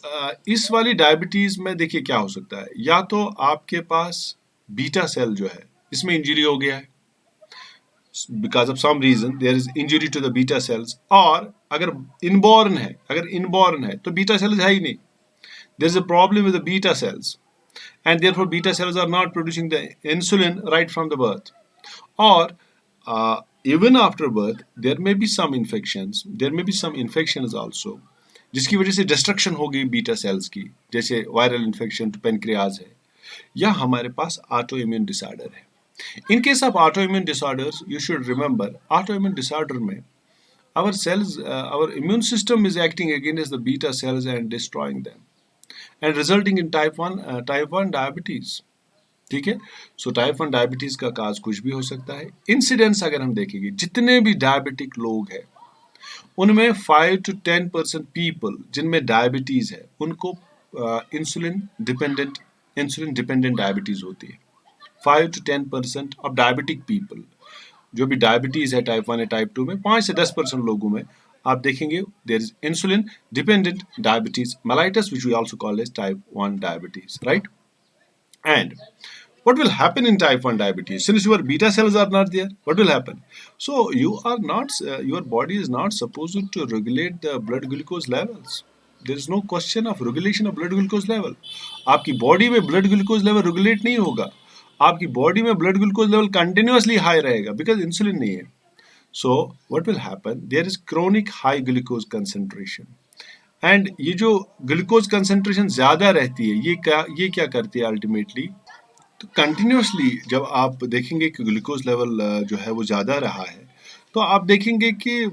इस वाली डायबिटीज़ में देखिए क्या हो सकता है, या तो आपके पास बीटा सेल जो है इसमें इंजरी हो गया है, because of some reason there is injury to the beta cells, और अगर inborn है तो beta cells है ही नहीं, there is a problem with the beta cells, and therefore beta cells are not producing the insulin right from the birth, or even after birth there may be some infections also, जिसकी वजह से destruction हो गई beta cells की, जैसे viral infection to pancreas है, या हमारे पास ऑटो इम्यून डिसऑर्डर है. In case of autoimmune disorders, you should remember, autoimmune disorder में our cells, our immune system is acting against the beta cells and destroying them, and resulting in type 1 diabetes. ठीक है, so type 1 diabetes का काज कुछ भी हो सकता है. Incidence अगर हम देखेंगे, जितने भी डायबिटिक लोग हैं उनमें 5 to 10% पीपल जिनमें डायबिटीज है उनको इंसुलिन डिपेंडेंट डायबिटीज होती है. 5 to 10% ऑफ डायबिटिक पीपल, जो भी डायबिटीज है टाइप 1 या टाइप 2 में, 5 से 10% लोगों में आप देखेंगे there is insulin dependent diabetes mellitus, which we also call as type 1 diabetes, right? And what will happen in type 1 diabetes? Since your beta cells are not there, what will happen? So you are not, your body is not supposed to regulate the blood glucose levels. There is no question of regulation of blood glucose level. आपकी body में blood glucose level regulate नहीं होगा, आपकी body में blood glucose level continuously high रहेगा, because insulin नहीं है. So what will happen, there is chronic high glucose concentration, and ये जो ग्लूकोज कंसेंट्रेशन ज्यादा रहती है, ये क्या करती है अल्टीमेटली, तो कंटिन्यूअसली जब आप देखेंगे कि ग्लूकोज लेवल जो है वो ज़्यादा रहा है, तो आप देखेंगे कि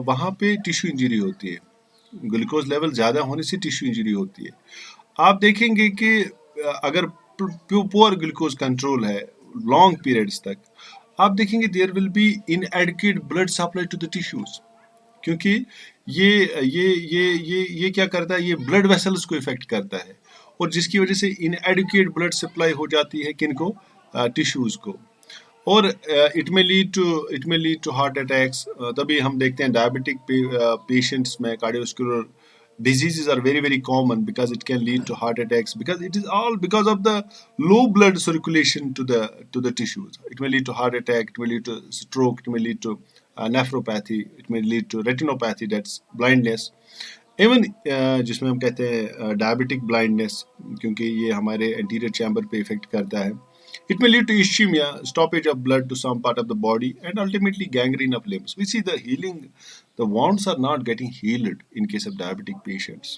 वहाँ पे टिश्यू इंजरी होती है. ग्लूकोज लेवल ज़्यादा होने से टिश्यू इंजरी होती है. आप देखेंगे कि अगर पुअर ग्लूकोज कंट्रोल है लॉन्ग पीरियड्स तक, आप देखेंगे there will be inadequate blood supply to the tissues, क्योंकि ये क्या करता है, ये ब्लड वेसल्स को इफेक्ट करता है, और जिसकी वजह से इनएडिक्वेट ब्लड सप्लाई हो जाती है किनको, टिश्यूज को, और इट में लीड टू हार्ट अटैक्स. तभी हम देखते हैं डायबिटिक पेशेंट्स में cardiovascular diseases are very very common, because it can lead to heart attacks, because it is all because of the low blood circulation to the tissues. It may lead to heart attack, it may lead to stroke, it may lead to nephropathy, it may lead to retinopathy, that's blindness. Even जिसमें हम कहते हैं diabetic blindness, क्योंकि ये हमारे anterior chamber पे effect करता है. It may lead to ischemia, stoppage of blood to some part of the body, and ultimately gangrene of limbs. We see the wounds are not getting healed in case of diabetic patients,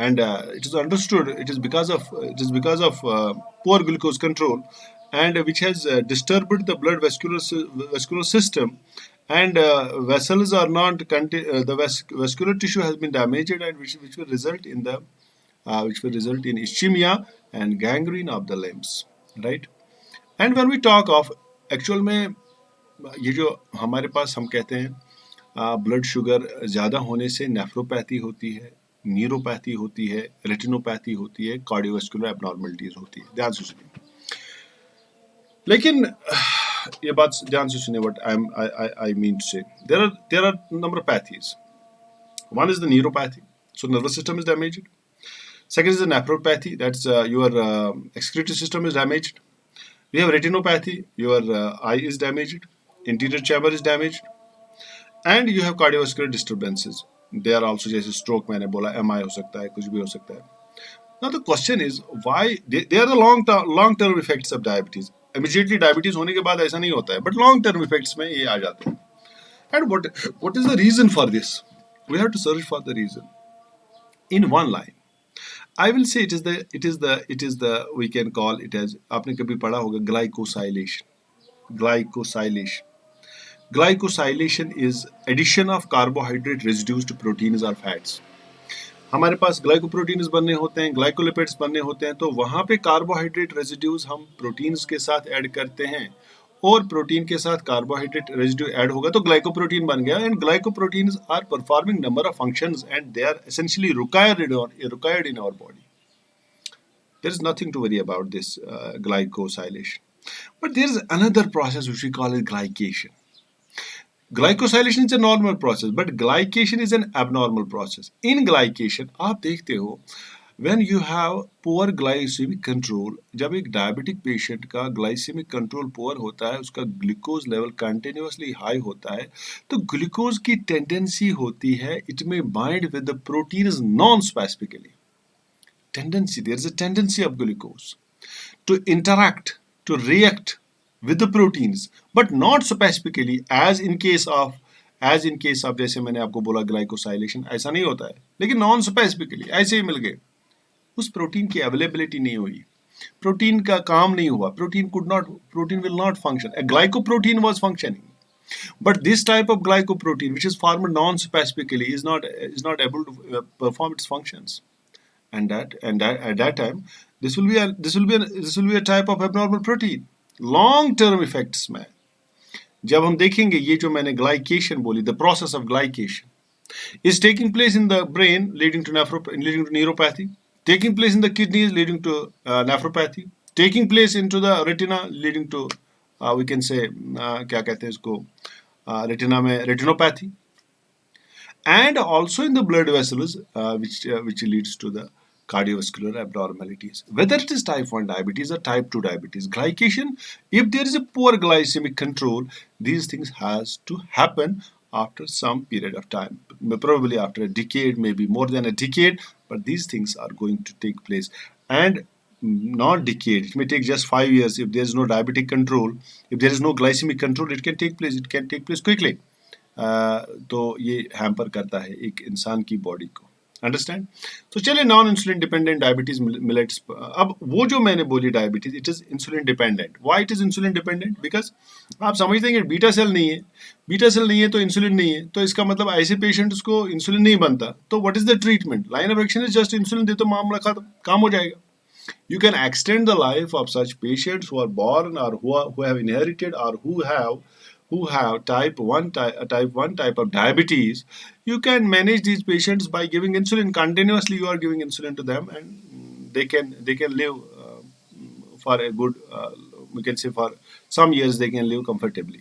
and it is understood it is because of poor glucose control, and which has disturbed the blood vascular system, and vessels are not the vascular tissue has been damaged, and which will result in ischemia and gangrene of the limbs, right? And when we talk of actual में ये जो हमारे पास हम कहते हैं blood sugar ज़्यादा होने से नेफ्रोपैथी होती है, न्यूरोपैथी होती है, रेटिनोपैथी होती है, कार्डियोवास्कुलर एबनॉर्मलिटीज होती है. ध्यान से सुनिए, लेकिन ये बात ध्यान से सुनिए, what I mean to say, there are number of pathies. One is the neuropathy, so nervous system is damaged. Second is the nephropathy, that's your excretory system is damaged. We have retinopathy, your eye is damaged, interior chamber is damaged, and you have cardiovascular disturbances. They are also, जैसे stroke मैंने बोला, MI हो सकता है, कुछ भी हो सकता है. Now the question is why they are the long term effects of diabetes. Immediately diabetes होने के बाद ऐसा नहीं होता है, but long term effects में ये आ जाते हैं. And what is the reason for this? We have to search for the reason. In one line, I will say it is the we can call it as, आपने कभी पढ़ा होगा glycosylation. Glycosylation is addition of carbohydrate residues to proteins or fats. हमारे पास glycoproteins बनने होते हैं, glycolipids बनने होते हैं, तो वहाँ पे कार्बोहाइड्रेट रेजिड्यूज हम प्रोटीन्स के साथ ऐड करते हैं, और प्रोटीन के साथ कार्बोहाइड्रेट रेजिड्यू ऐड होगा तो ग्लाइकोप्रोटीन बन गया. And glycoproteins are performing number of functions, and they are essentially required in our body. There is nothing to worry about this glycosylation. But there is another process which we call it glycation. Glycosylation is a normal process, but glycation is an abnormal process. In glycation, आप देखते हो When you have poor glycemic control, जब एक diabetic patient का glycaemic control poor होता है, उसका glucose level continuously high होता है, तो ग्लूकोज की टेंडेंसी होती है, इट में bind with the protein non specifically. Tendency, there is a tendency of glucose to interact, to react with the proteins, but not specifically as in case of जैसे मैंने आपको बोला ग्लाइकोसाइलेशन, ऐसा नहीं होता है, लेकिन नॉन स्पेसिफिकली ऐसे ही मिल गए, उस प्रोटीन की अवेलेबिलिटी नहीं हुई, प्रोटीन का काम नहीं हुआ, protein will not function. A glycoprotein was functioning, but this type of glycoprotein which is formed non-specifically is not able to perform its functions. And at that time, this will be a type of abnormal protein. Long term effects में जब हम देखेंगे ये जो मैंने glycation बोली, the process of glycation is taking place in the brain, leading to neuropathy, taking place in the kidneys, leading to nephropathy, taking place into the retina, leading to we can say क्या कहते हैं इसको, retina में retinopathy, and also in the blood vessels, which leads to the cardiovascular abnormalities. Whether it is type 1 diabetes or type 2 diabetes, glycation, if there is a poor glycemic control, these things has to happen after some period of time, probably after a decade, maybe more than a decade, but these things are going to take place. And not decade, it may take just 5 years. If there is no diabetic control, if there is no glycemic control, it can take place quickly. तो ये hamper करता है एक इंसान की body को, understand. तो चलिए, non insulin dependent diabetes millets. अब वो जो मैंने बोली diabetes, it is insulin dependent. Why it is insulin dependent? Because आप समझते हैं कि बीटा सेल नहीं है तो इंसुलिन नहीं है, तो इसका मतलब ऐसे पेशेंट्स को इंसुलिन नहीं बनता. तो what is the treatment? Line of action is just insulin दे, तो मामला खत्म, काम हो जाएगा. You can extend the life of such patients who are born or who have inherited or who have type 1 type of diabetes. You can manage these patients by giving insulin continuously. You are giving insulin to them, and they can live for a good, we can say for some years they can live comfortably.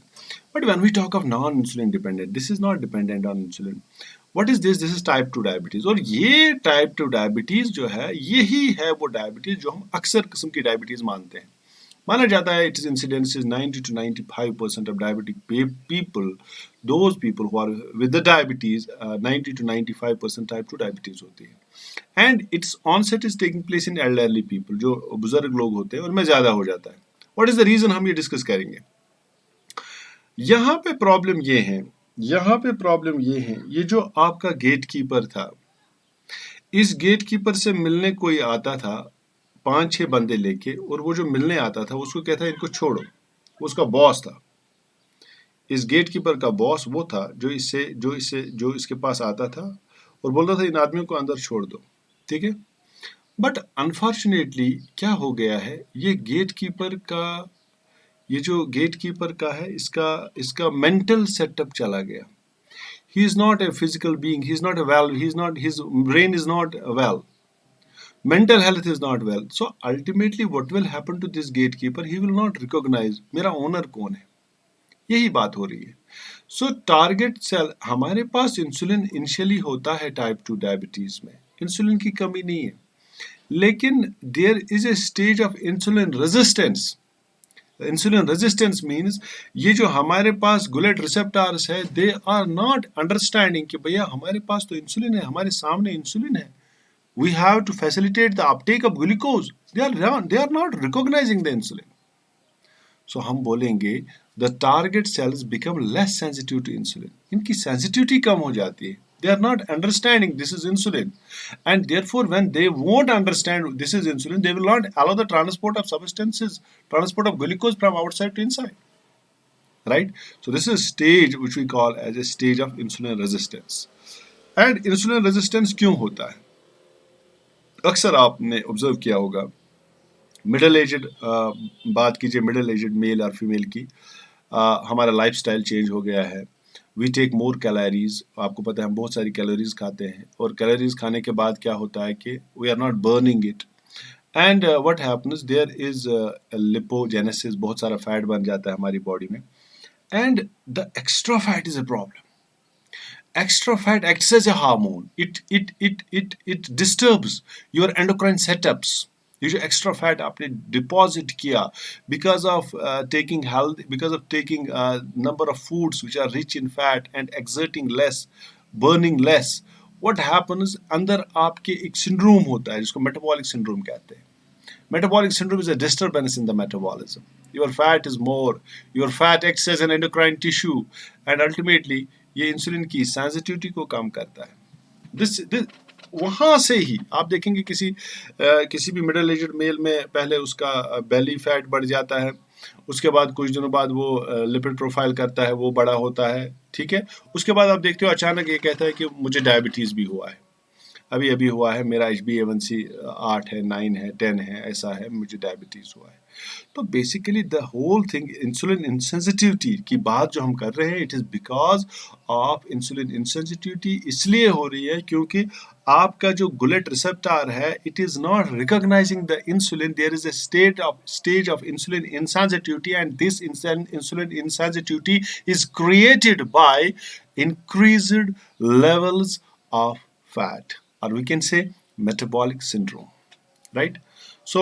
But when we talk of non-insulin dependent, this is not dependent on insulin. What is this? This is type 2 diabetes. और ये type 2 diabetes जो है, यही है वो diabetes जो हम अक्सर किस्म की डायबिटीज मानते हैं. माना जाता है it is incidence is 90 to 95% of diabetic people, those people who are with the diabetes, 90 to 95% type 2 diabetes होती है. And its onset is taking place in elderly people, जो बुजुर्ग लोग होते हैं, उनमें ज्यादा हो जाता है. व्हाट इज द रीजन, हम ये डिस्कस करेंगे. यहाँ पे प्रॉब्लम ये है, ये जो आपका गेट कीपर था, इस गेट कीपर से मिलने कोई आता था 5-6 बंदे लेके, और वो जो मिलने आता था उसको कहता है इनको छोड़ो, वो उसका बॉस था. इस गेट कीपर का बॉस वो था जो इसके पास आता था और बोलता था इन आदमियों को अंदर छोड़ दो, ठीक है. बट अनफॉर्चुनेटली क्या हो गया है, ये जो गेट कीपर का है, इसका मेंटल सेटअप चला गया. He is not a physical being, he is not a well, his brain is not well, mental health is not well. So ultimately what will happen to this gatekeeper, he will not recognize मेरा owner कौन है. यही बात हो रही है. सो target cell, हमारे पास insulin initially होता है टाइप 2 डायबिटीज में, इंसुलिन की कमी नहीं है, लेकिन there is a stage of insulin resistance. Insulin resistance means ये जो हमारे पास गुलेट रिसेप्टर्स है, दे आर नॉट अंडरस्टैंडिंग कि भैया हमारे पास तो इंसुलिन है, हमारे सामने इंसुलिन है, we have to facilitate the uptake of glucose. They are not recognising the insulin. So हम बोलेंगे the target cells become less sensitive to insulin, इनकी सेंसिटिविटी कम हो जाती है. They are not understanding this is insulin, and therefore when they won't understand this is insulin, they will not allow the transport of substances, transport of glucose from outside to inside, right? So this is a stage which we call as a stage of insulin resistance. And insulin resistance क्यों होता है? अक्सर आपने observe किया होगा, middle aged, बात कीजिए middle aged male और फीमेल की, हमारा लाइफस्टाइल चेंज हो गया है. We take more calories. आपको पता है हम बहुत सारी कैलोरीज खाते हैं, और कैलोरीज खाने के बाद क्या होता है कि we are not burning it, and what happens, there is lipogenesis, बहुत सारा फैट बन जाता है हमारी बॉडी में, and the extra fat is a problem. extra fat acts as a hormone. It disturbs your endocrine setups. ये जो extra fat आपने deposit किया because of taking health, because of taking number of foods which are rich in fat and exerting less, burning less, what happens अंदर आपके एक syndrome होता है जिसको metabolic syndrome कहते हैं. Metabolic syndrome is a disturbance in the metabolism. Your fat is more. Your fat acts as an endocrine tissue, and ultimately ये insulin की सेंसिटिविटी को कम करता है. this वहाँ से ही आप देखेंगे किसी भी मिडिल एज्ड मेल में पहले उसका बेली फैट बढ़ जाता है, उसके बाद कुछ दिनों बाद वो लिपिड प्रोफाइल करता है, वो बड़ा होता है, ठीक है. उसके बाद आप देखते हो अचानक ये कहता है कि मुझे डायबिटीज़ भी हुआ है, अभी हुआ है, मेरा HbA1c 8 है, 9 है, 10 है, ऐसा है, मुझे डायबिटीज़ हुआ है. तो basically the whole thing insulin insensitivity की बात जो हम कर रहे हैं, it is because of insulin insensitivity. इसलिए हो रही है क्योंकि आपका जो गुलेट रिसेप्टर है, it is not recognising the insulin. There is a stage of insulin insensitivity, and this insulin insensitivity is created by increased levels of fat, or we can say metabolic syndrome, right? So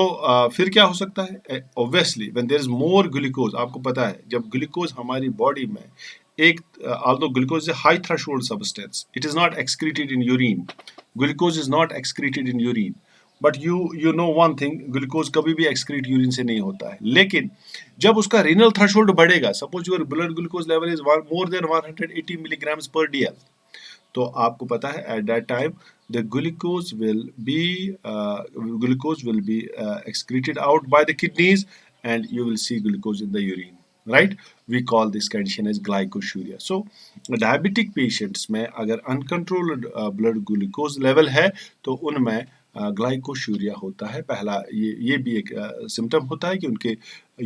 फिर क्या हो सकता है? Obviously when there is more glucose, आपको पता है जब glucose हमारी बॉडी में एक although glucose is a high threshold substance, it is not excreted in urine. Glucose is not excreted in urine. But you know one thing, glucose कभी भी excrete urine से नहीं होता है. लेकिन जब उसका रीनल थ्रेशोल्ड बढ़ेगा, suppose your blood glucose level is more than 180 milligrams पर DL, तो आपको पता है at that time the glucose will be excreted out by the kidneys, and you will see glucose in the urine, right? We call this condition as glycosuria. So diabetic patients में अगर uncontrolled blood glucose level है तो उनमें ग्लाइकोशूरिया होता है. पहला ये भी एक सिम्टम होता है कि उनके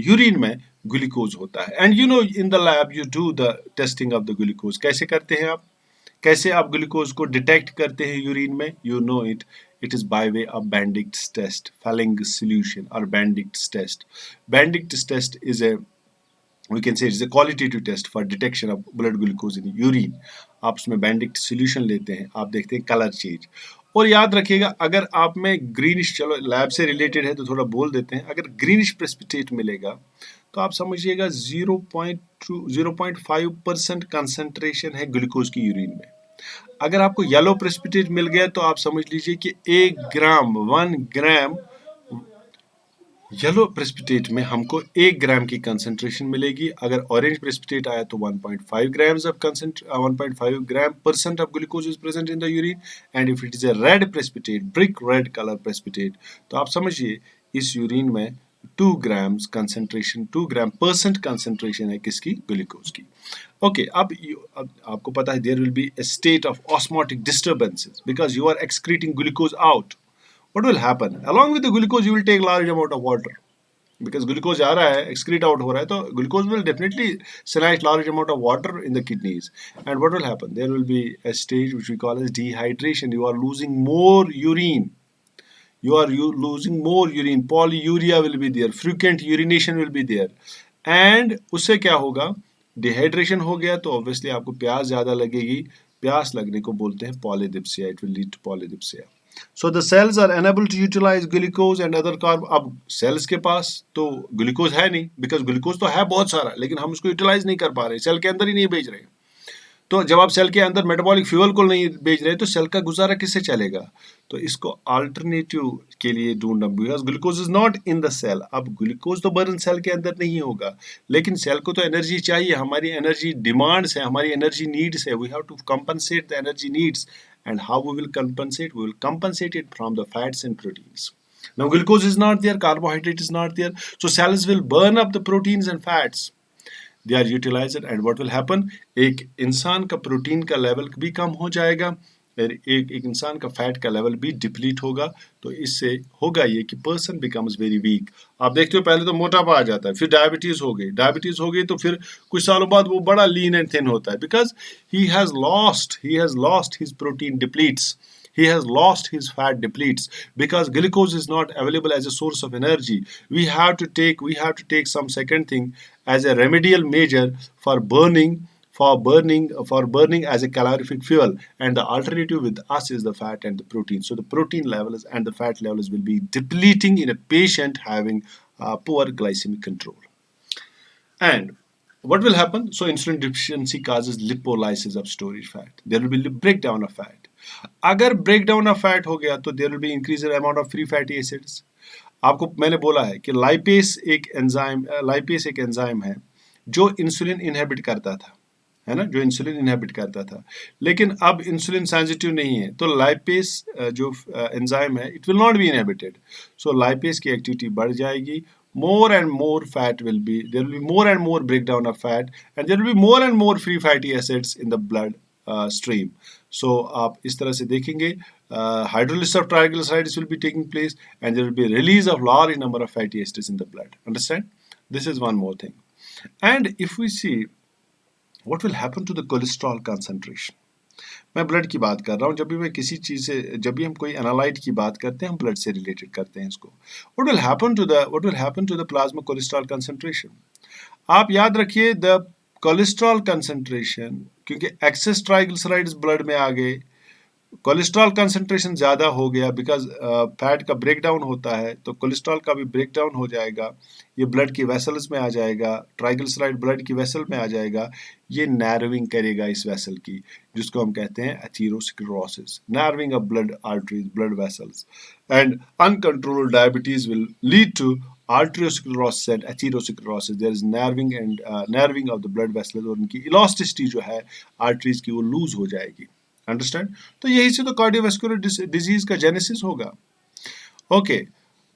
यूरिन में ग्लूकोज होता है. And you know in the lab you do the testing of the glucose. कैसे करते हैं आप? कैसे आप ग्लूकोज को डिटेक्ट करते हैं यूरिन में? You know it is by way of Benedict's test, Fehling's solution और Benedict's test. Benedict's test is a we can say it's a qualitative test for detection of blood glucose in urine. आप उसमें Benedict solution लेते हैं, आप देखते हैं colour change. और याद रखिएगा अगर आप में ग्रीनिश, चलो लैब से रिलेटेड है तो थोड़ा बोल देते हैं, अगर ग्रीनिश प्रेसिपिटेट मिलेगा तो आप समझिएगा 0.5% कंसंट्रेशन है ग्लूकोज की यूरिन में. अगर आपको येलो प्रेसिपिटेट मिल गया तो आप समझ लीजिए कि 1 ग्राम येलो प्रेसिपिटेट में हमको 1 ग्राम की कंसंट्रेशन मिलेगी. अगर ऑरेंज प्रेसिपिटेट आया तो 1.5 grams of 1.5 gram percent of glucose is present in the urine, and if it is a red precipitate, brick red color precipitate, तो आप समझिए इस यूरिन में 2 grams concentration, 2 gram percent concentration है किसकी? ग्लूकोज की. ओके, अब आपको पता है there will be a state of osmotic disturbances because you are excreting glucose out. What will happen? Along with the glucose, you will take large amount of water. Because glucose आ रहा है, excrete out हो रहा है, तो glucose will definitely snatch large amount of water in the kidneys. And what will happen? There will be a stage which we call as dehydration. You are losing more urine. Losing more urine. Polyuria will be there. Frequent urination will be there. And उससे क्या होगा? Dehydration हो गया तो obviously आपको प्यास ज़्यादा लगेगी. प्यास लगने को बोलते हैं polydipsia. It will lead to polydipsia. So the cells are unable to utilize glucose and other carb. अब cells के पास तो ग्लूकोज है नहीं, because ग्लूकोज तो है बहुत सारा, लेकिन हम उसको यूटिलाइज नहीं कर पा रहे, सेल के अंदर ही नहीं भेज रहे. तो जब आप सेल के अंदर मेटाबॉलिक फ्यूल को नहीं भेज रहे तो सेल का गुजारा किससे चलेगा? तो इसको अल्टरनेटिव के लिए ढूंढना, because glucose is not in the cell. अब ग्लूकोज तो बर्न सेल के अंदर नहीं होगा, लेकिन सेल को तो एनर्जी चाहिए, हमारी एनर्जी डिमांड्स है, हमारी एनर्जी नीड्स है. We have to compensate the energy needs. And how we will compensate? We will compensate it from the fats and proteins. Now glucose is not there, carbohydrate is not there, so cells will burn up the proteins and fats. They are utilized, and what will happen? एक इंसान का protein का level भी कम हो जाएगा, एक इंसान का फैट का लेवल भी डिप्लीट होगा. तो इससे होगा ये कि पर्सन बिकम्स वेरी वीक. आप देखते हो पहले तो मोटापा आ जाता है, फिर डायबिटीज हो गई तो फिर कुछ सालों बाद वो बड़ा लीन एंड थिन होता है, because he has lost his protein depletes, he has lost his fat depletes, because glucose is not available as a source of energy. We have to take some second thing as a remedial measure for burning for burning as a calorific fuel, and the alternative with us is the fat and the protein. So the protein levels and the fat levels will be depleting in a patient having poor glycemic control. And what will happen? So insulin deficiency causes lipolysis of storage fat. There will be breakdown of fat. अगर breakdown of fat हो गया तो there will be increased amount of free fatty acids. आपको मैंने बोला है कि lipase एक एंजाइम है जो इंसुलिन इनहिबिट करता था, है ना, जो इंसुलिन इनहिबिट करता था, लेकिन अब इंसुलिन सेंसिटिव नहीं है तो लाइपेस जो एंजाइम है it will not B inhibited. So lipase की एक्टिविटी बढ़ जाएगी. More and more fat will be, there will be more and more breakdown of fat, and there will be more and more free fatty acids in the blood stream. So आप इस तरह से देखेंगे hydrolysis of triglycerides will be taking place, and there will be release of large number of fatty acids in the blood. Understand? This is one more thing. And if we see what will happen to the cholesterol concentration, मैं blood की बात कर रहा हूँ. जब भी मैं किसी चीज़ से, जब भी हम कोई एनालाइट की बात करते हैं हम ब्लड से रिलेटेड करते हैं इसको. What will happen to the plasma cholesterol concentration? आप याद रखिए द कोलेस्ट्रॉल कंसंट्रेशन, क्योंकि एक्सेस ट्राइग्लिसराइड्स ब्लड में आ गए, कोलेस्ट्रॉल कंसंट्रेशन ज़्यादा हो गया बिकॉज फैट का ब्रेकडाउन होता है, तो कोलेस्ट्रॉल का भी ब्रेकडाउन हो जाएगा, ये ब्लड की वेसल्स में आ जाएगा, ट्राइग्लिसराइड ब्लड की वेसल में आ जाएगा, ये नैरोविंग करेगा इस वेसल की, जिसको हम कहते हैं atherosclerosis, narrowing of blood arteries, blood vessels, and uncontrolled diabetes will lead to arteriosclerosis and atherosclerosis. There is narrowing of the blood vessels, और उनकी इलास्टिसिटी जो है आर्टरीज की वो लूज हो जाएगी. अंडरस्टैंड? तो यही से तो कार्डियोवास्कुलर डिजीज का जेनेसिस होगा. ओके,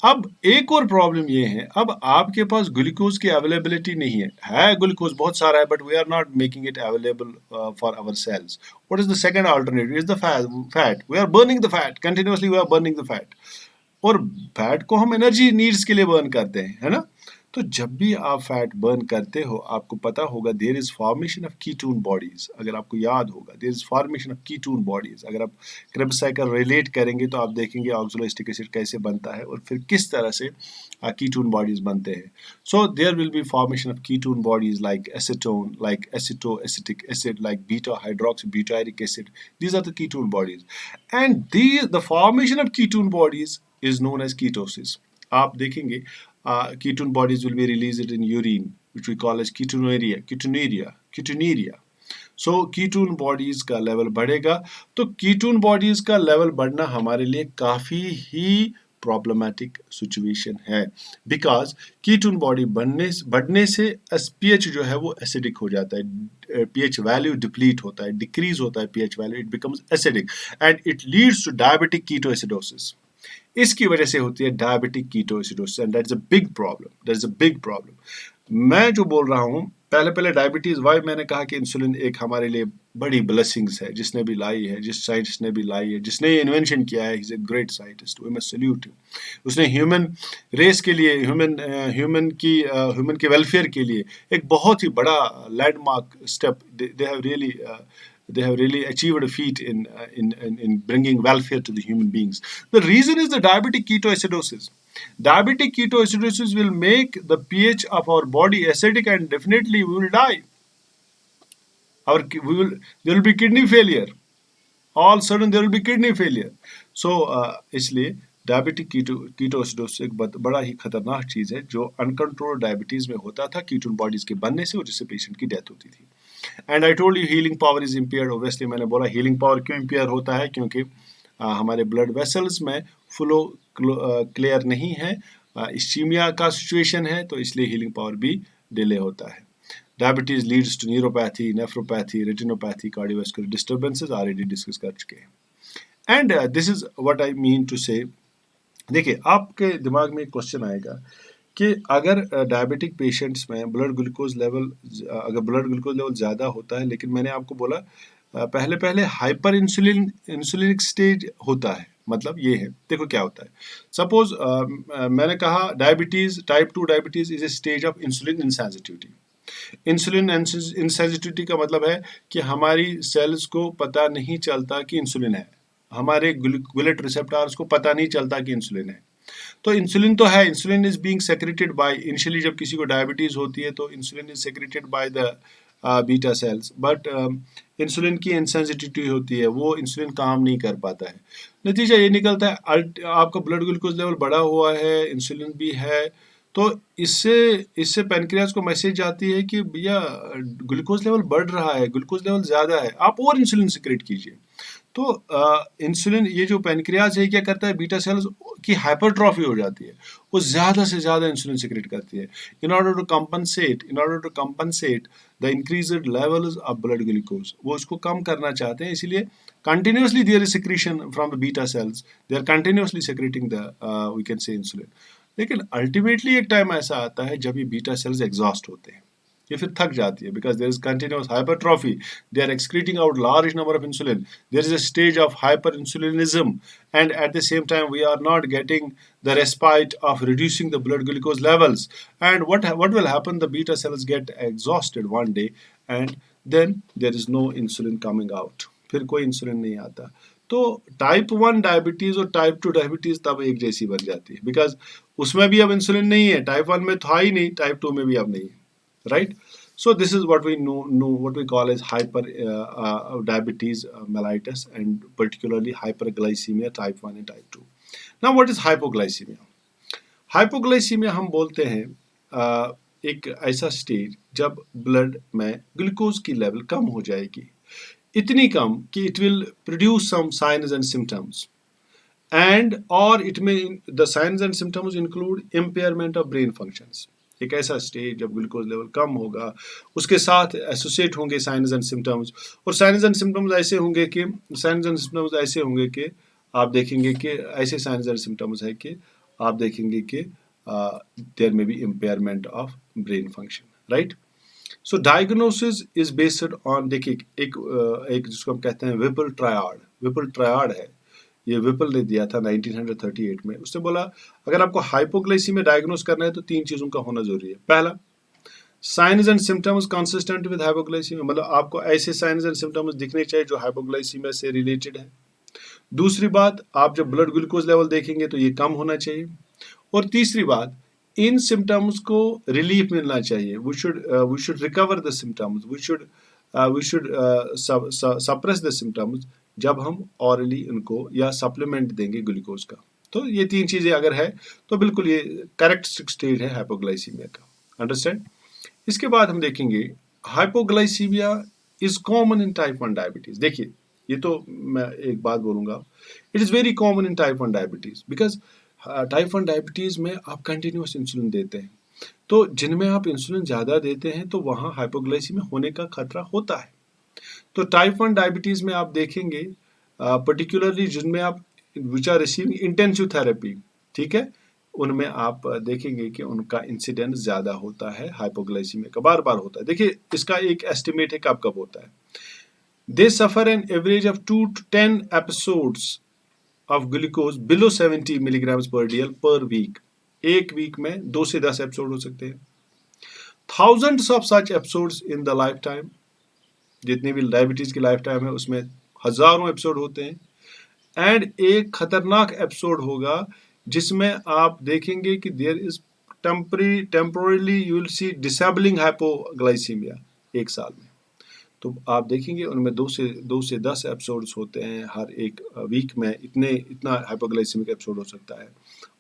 अब एक और प्रॉब्लम ये है, अब आपके पास ग्लूकोज की अवेलेबिलिटी नहीं है ग्लूकोज बहुत सारा है, but we are not making it available for our cells. What is the second alternative? Is the fat. We are burning the fat continuously, we are burning the fat, और fat को हम energy needs के लिए burn करते हैं, है ना. तो जब भी आप फैट बर्न करते हो आपको पता होगा there is formation of ketone bodies. अगर आपको याद होगा there is formation of ketone bodies. अगर आप क्रेब्स साइकिल रिलेट करेंगे तो आप देखेंगे ऑक्सोलोएस्टिक एसिड कैसे बनता है और फिर किस तरह से कीटोन बॉडीज बनते हैं. So there will be formation of ketone bodies like acetone, like acetoacetic acid, like beta hydroxybutyric acid. These are the ketone bodies, and the formation of ketone bodies is known as ketosis. आप देखेंगे ketone bodies will be released in urine, which we call as ketonuria. So ketone bodies का level बढ़ेगा, तो ketone bodies का level बढ़ना हमारे लिए काफ़ी ही प्रॉब्लमेटिक सिचुएशन है, बिकॉज कीटोन बॉडी बढ़ने से pH जो है वो एसिडिक हो जाता है, pH वैल्यू डिप्लीट होता है, डिक्रीज होता है pH value, it becomes acidic and it leads to diabetic ketoacidosis. इसकी वजह से होती है diabetic ketoacidosis, and that's a big problem. मैं जो बोल रहा हूँ, पहले डायबिटीज, वाई मैंने कहा कि इंसुलिन एक हमारे लिए बड़ी ब्लेसिंग्स है, जिसने भी लाई है, जिस साइंटिस्ट ने भी लाई है, जिसने ये इन्वेंशन किया है, he is a great scientist, we must salute him. उसने ह्यूमन रेस के लिए, ह्यूमन के वेलफेयर के लिए एक बहुत ही बड़ा landmark step, they have really achieved a feat in bringing welfare to the human beings. The reason is the diabetic ketoacidosis. Diabetic ketoacidosis will make the pH of our body acidic, and definitely we will die. There will be kidney failure. All sudden there will be kidney failure. So इसलिए diabetic ketoacidosis एक बड़ा ही खतरनाक चीज़ है जो uncontrolled diabetes में होता था ketone bodies के बनने से, और जिससे पेशेंट की डेथ होती थी. And I told you healing power is impaired. Obviously मैंने बोला हीलिंग पावर क्यों इम्पेयर होता है, क्योंकि हमारे ब्लड वेसल्स में फ्लो क्लियर नहीं है, इस्कीमिया का सिचुएशन है, तो इसलिए हीलिंग पावर भी डिले होता है. Diabetes leads to neuropathy, nephropathy, retinopathy, cardiovascular disturbances already discuss कर चुके हैं. And this is what I mean to say. देखिए, आपके दिमाग में एक क्वेश्चन आएगा कि अगर डायबिटिक पेशेंट्स में ब्लड ग्लूकोज लेवल ज़्यादा होता है, लेकिन मैंने आपको बोला पहले हाइपर इंसुलिनिक स्टेज होता है, मतलब ये है, देखो क्या होता है. सपोज मैंने कहा diabetes, type 2 diabetes is a stage of insulin insensitivity. Insulin insensitivity का मतलब है कि हमारी सेल्स को पता नहीं चलता कि इंसुलिन है, हमारे ग्लूटामेट रिसेप्टर्स को पता नहीं चलता कि इंसुलिन है. तो इंसुलिन तो है, insulin is being secreted bye, initially जब किसी को डायबिटीज होती है तो insulin is secreted by the beta sales, but insulin की इंसेंसिटिविटी होती है, वो इंसुलिन काम नहीं कर पाता है। नतीजा ये निकलता है आपका ब्लड ग्लूकोज लेवल बढ़ा हुआ है, इंसुलिन भी है, तो इससे इससे पैनक्रियाज को मैसेज आती है कि भैया ग्लूकोज लेवल बढ़ रहा है, ग्लूकोज लेवल ज़्यादा है, आप और इंसुलिन सिक्रेट कीजिए। तो इंसुलिन, ये जो पैनक्रियाज है क्या करता है, बीटा सेल्स की हाइपरट्रॉफी हो जाती है, वो ज़्यादा से ज़्यादा इंसुलिन सिक्रेट करती है in order to compensate the increased levels of blood glucose. वो उसको कम करना चाहते हैं, इसीलिए continuously there is secretion from the beta cells, they are continuously secreting the we can say insulin. लेकिन अल्टीमेटली एक टाइम ऐसा आता है जब ये बीटा सेल्स एग्जॉस्ट होते हैं, ये फिर थक जाती है, because there is continuous hypertrophy, they are excreting out large number of insulin, there is a stage of hyper insulinism, and at the same time we are not getting the respite of reducing the blood glucose levels, and what will happen, the beta cells get exhausted one day and then there is no insulin coming out, फिर कोई insulin नहीं आता। तो type 1 diabetes और type 2 diabetes तब एक जैसी बन जाती है, बिकॉज उसमें भी अब इंसुलिन नहीं है, टाइप 1 में था ही नहीं, टाइप 2 में भी अब नहीं है, right. So this is what we know what we call as hyper diabetes mellitus, and particularly hyperglycemia type 1 and type 2. Now what is hypoglycemia? Hypoglycaemia हम बोलते हैं एक ऐसा स्टेज जब ब्लड में ग्लूकोज की लेवल कम हो जाएगी, इतनी कम कि it will produce some signs and symptoms, and और इट में the signs and symptoms include impairment of brain functions. एक ऐसा स्टेज जब ग्लूकोज लेवल कम होगा, उसके साथ एसोसिएट होंगे साइन्स एंड सिम्टम्स, और साइन्स एंड सिम्टम्स ऐसे होंगे कि आप देखेंगे कि ऐसे साइन्स एंड सिम्टम्स है कि आप देखेंगे कि there may be impairment of brain function, right. So diagnosis is based on, देखिए एक जिसको हम कहते हैं विपल ट्रायड है, ये विपल ने दिया था 1938 में। उसने बोला अगर आपको हाइपोग्लाइसीमिया डायग्नोस करना है तो 3 चीज़ों का होना जरूरी है। पहला, signs and symptoms consistent with hypoglycaemia, मतलब आपको ऐसे साइन्स एंड सिम्टम्स दिखने चाहिए जो हाइपोग्लाइसीमिया से रिलेटेड है। दूसरी बात, आप जब ब्लड ग्लूकोज लेवल देखेंगे तो ये कम होना चाहिए। और तीसरी बात, इन सिम्टम्स को रिलीफ मिलना चाहिए, we should recover the symptoms, we should suppress the symptoms जब हम ऑरली इनको या सप्लीमेंट देंगे ग्लूकोज का। तो ये 3 चीज़ें अगर है तो बिल्कुल ये करेक्ट स्टेज है हाइपोग्लाइसीमिया का, अंडरस्टैंड। इसके बाद हम देखेंगे hypoglycaemia is common in type 1 diabetes. देखिए ये तो मैं एक बात बोलूँगा, it is very common in type 1 diabetes, because type 1 diabetes में आप कंटिन्यूस इंसुलिन देते हैं, तो जिनमें आप इंसुलिन ज़्यादा देते हैं तो वहाँ हाइपोग्लाइसीमिया होने का खतरा होता है। तो टाइप 1 डायबिटीज़ में आप देखेंगे पर्टिकुलरली जिनमें आप which are receiving intensive therapy, ठीक है, उनमें आप देखेंगे कि उनका इंसिडेंस ज़्यादा होता है, हाइपोग्लाइसीमिया का बार बार होता है। देखिए इसका एक एस्टिमेट है कब कब होता है। They suffer an average of 2 to 10 episodes of glucose below 70 milligrams per dl per week. एक वीक में 2 से 10 एपिसोड हो सकते हैं। Thousands of such episodes in the lifetime, जितनी भी डायबिटीज की लाइफ टाइम है उसमें हजारों एपिसोड होते हैं। एंड एक खतरनाक एपिसोड होगा जिसमें आप देखेंगे कि there is temporally you will see disabling hypoglycaemia एक साल में। तो आप देखेंगे उनमें 2 से 10 एपिसोड्स होते हैं हर एक वीक में, इतना हाइपोग्लाइसीमिक एपिसोड हो सकता है।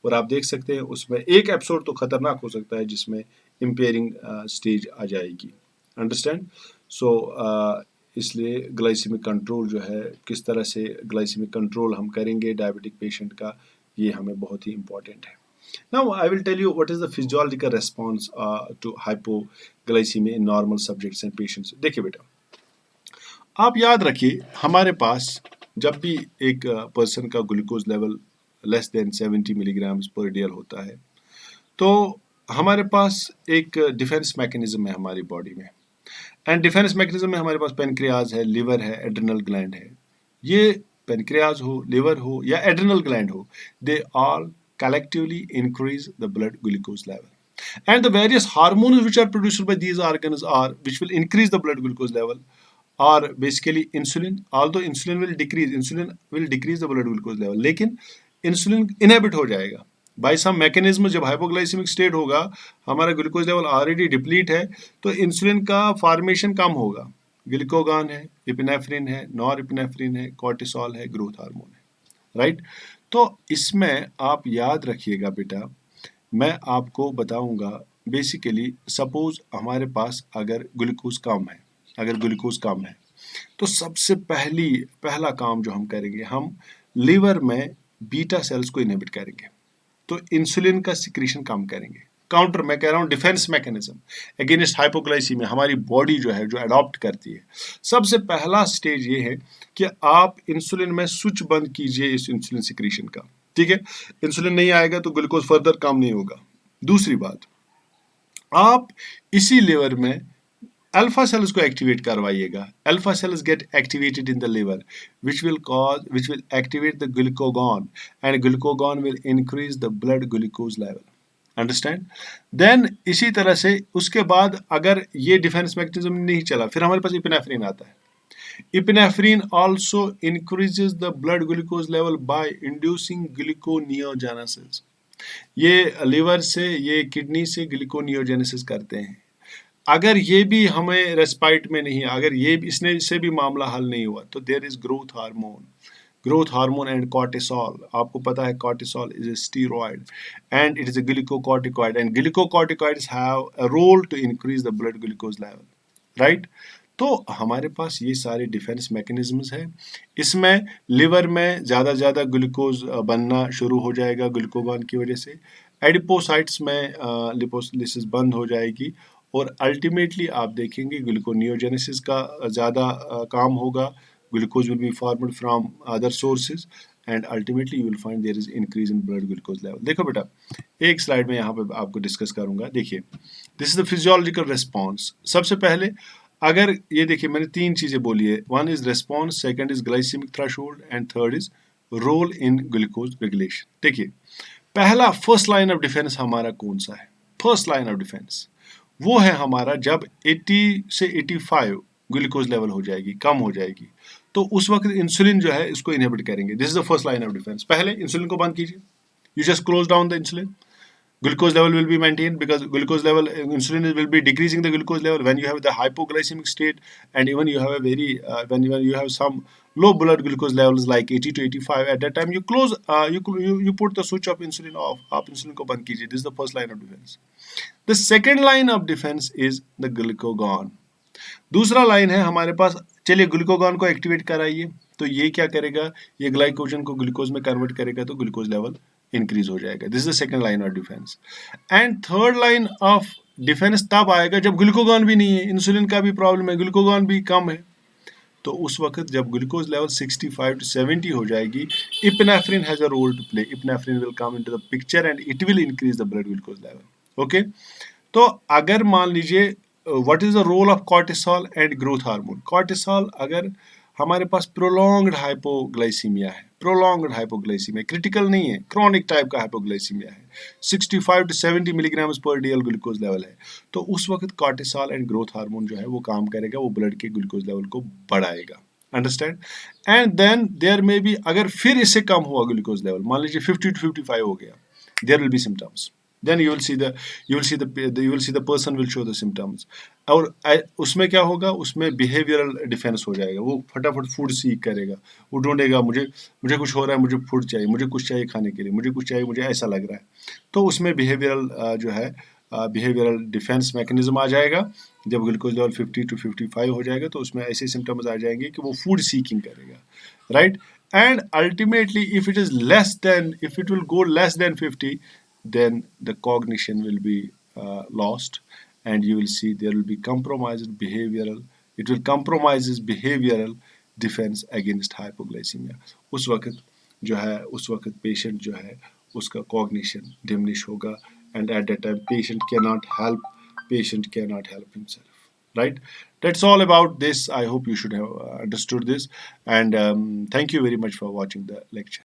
और आप देख सकते हैं उसमें एक एपिसोड तो खतरनाक हो सकता है जिसमें इम्पेयरिंग स्टेज आ जाएगी, अंडरस्टैंड। सो इसलिए ग्लाइसीमिक कंट्रोल जो है, किस तरह से ग्लाइसीमिक कंट्रोल हम करेंगे डायबिटिक पेशेंट का, ये हमें बहुत ही इंपॉर्टेंट है। Now I will tell you what is the physiological response to hypoglycemia in normal subjects and patients. देखिए बेटा, आप याद रखिए हमारे पास जब भी एक पर्सन का glucose level less than 70 milligrams पर डीएल होता है तो हमारे पास एक डिफेंस मैकेनिज्म है हमारी बॉडी में, एंड डिफेंस मैकेनिज्म में हमारे पास पेनक्रियाज है, लिवर है, एड्रिनल ग्लैंड है। ये पेनक्रियाज हो, लिवर हो या एड्रिनल ग्लैंड हो, they all collectively increase the blood glucose level, and the various hormones which are produced by these organs are which will increase the blood glucose level are basically insulin. Although insulin will decrease the blood glucose level, लेकिन insulin inhibit हो जाएगा, bye सम mechanism जब hypoglycaemic state होगा, हमारा glucose level already deplete है, तो insulin का formation कम होगा। ग्लूकागॉन है, एपिनेफ्रिन है, नॉर एपिनेफ्रिन है, कॉर्टिसोल है, ग्रोथ हार्मोन है, राइट। तो इसमें आप याद रखिएगा बेटा, मैं आपको बताऊंगा बेसिकली, सपोज हमारे पास अगर ग्लूकोज कम है, अगर ग्लूकोज कम है, तो सबसे पहला काम जो हम करेंगे, हम लीवर में बीटा सेल्स को इनहिबिट करेंगे, तो इंसुलिन का सिक्रीशन कम करेंगे। काउंटर, मैं कह रहा हूं डिफेंस मैकेनिज्म अगेंस्ट हाइपोग्लाइसीमिया हमारी बॉडी जो है, जो अडॉप्ट करती है। सबसे पहला स्टेज ये है कि आप इंसुलिन में स्विच बंद कीजिए इस इंसुलिन सिक्रीशन का, ठीक है। इंसुलिन नहीं आएगा तो ग्लूकोज फर्दर कम नहीं होगा। दूसरी बात, आप इसी लेवर में अल्फा सेल्स को एक्टिवेट करवाइएगा। Alpha cells gate activated in the liver which will activate the glucagon, and glucagon will increase the blood glucose level, understand. Then इसी तरह से उसके बाद अगर ये डिफेंस मैकेनिज्म नहीं चला, फिर हमारे पास इपिनेफ्रिन आता है। Epinephrine also increases the blood glucose level by inducing gluconeogenesis। ये लिवर से, ये किडनी से ग्लूकोनियोजेनेसिस करते हैं। अगर ये भी हमें रेस्पाइट में नहीं, अगर ये इससे भी मामला हल नहीं हुआ, तो there is growth hormone and cortisol. आपको पता है cortisol is a steroid and it is a glucocorticoid, and glucocorticoids have a role to increase the blood glucose level, right. तो हमारे पास ये सारे डिफेंस मैकेनिज्म्स हैं। इसमें लिवर में ज़्यादा ग्लूकोज बनना शुरू हो जाएगा ग्लूकोगॉन की वजह से। एडिपोसाइट्स में लिपोलिसिस बंद हो जाएगी, और अल्टीमेटली आप देखेंगे ग्लूकोनियोजेनेसिस का ज़्यादा काम होगा। Glucose will be formed from other sources, and ultimately you will find there is increase in blood glucose level. देखो बेटा, एक स्लाइड में यहाँ पे आपको डिस्कस करूंगा। देखिए, this is the physiological response. सबसे पहले अगर ये देखिए, मैंने तीन चीजें बोली है। One is response, second is glycaemic threshold, and third is role in glucose regulation. देखिए, पहला फर्स्ट लाइन ऑफ डिफेंस हमारा कौन सा है? फर्स्ट लाइन ऑफ डिफेंस वो है हमारा जब 80 से 85 ग्लूकोज लेवल हो जाएगी, कम हो जाएगी, तो उस वक्त इंसुलिन जो है इसको इनहिबिट करेंगे। This is the first line of defence. पहले इंसुलिन को बंद कीजिए, you just close down the insulin, glucose level will be maintained, because glucose level, insulin will be decreasing the glucose level when you have the hypoglycemic state, and even you have a very when you have some low blood glucose levels like 80 to 85, at that time you close, you put the switch of insulin off, आप insulin को बंद कीजिए। This is the first line of defense. The second line of defense is the glucagon. दूसरा line है हमारे पास, चलिए glucagon को activate कराइए, तो ये क्या करेगा, ये ग्लाइकोजन को ग्लूकोज में कन्वर्ट करेगा, तो ग्लूकोज लेवल इंक्रीज हो जाएगा। This is the second line of defence. And third line of defence तब आएगा जब ग्लूकोगॉन भी नहीं है, इंसुलिन का भी प्रॉब्लम है, ग्लूकोगॉन भी कम है, तो उस वक्त जब ग्लूकोज लेवल 65 to 70 हो जाएगी, epinephrine has a role to play. Epinephrine will come into the picture and it will increase the blood glucose level. Okay, तो अगर मान लीजिए, what is the role of cortisol and growth hormone? Cortisol अगर हमारे पास prolonged hypoglycaemia है, prolonged hypoglycaemia, critical नहीं है, क्रॉनिक टाइप का हाइपोग्लाइसीमिया है, 65 to 70 मिलीग्राम्स पर डीएल ग्लूकोज लेवल है, तो उस वक्त कॉर्टिसोल एंड ग्रोथ हार्मोन जो है वो काम करेगा, वो ब्लड के ग्लूकोज लेवल को बढ़ाएगा, अंडरस्टैंड। एंड देन देयर में भी, अगर फिर इससे कम हुआ ग्लूकोज लेवल, मान लीजिए 50 to 55 हो गया, there will be symptoms. then you will see the person will show the symptoms। और उसमें क्या होगा, उसमें बिहेवियरल डिफेंस हो जाएगा, वो फटाफट फूड सीख करेगा, वो ढूंढेगा, मुझे कुछ हो रहा है, मुझे फूड चाहिए, मुझे कुछ चाहिए खाने के लिए, मुझे कुछ चाहिए, मुझे ऐसा लग रहा है, तो उसमें बिहेवियरल जो है बिहेवियरल डिफेंस मैकेनिज्म आ जाएगा। जब ग्लूकोज लेवल 50 to 55 हो जाएगा, तो उसमें ऐसे सिम्टम्स आ जाएंगे कि वो फूड सीकिंग करेगा, right. And ultimately if it will go less than 50, then the cognition will be lost, and you will see there will be it will compromise behavioral defense against hypoglycemia। उस वक्त patient जो है उसका cognition diminish होगा, and at that time patient cannot help himself, right? That's all about this. I hope you should have understood this, and thank you very much for watching the lecture.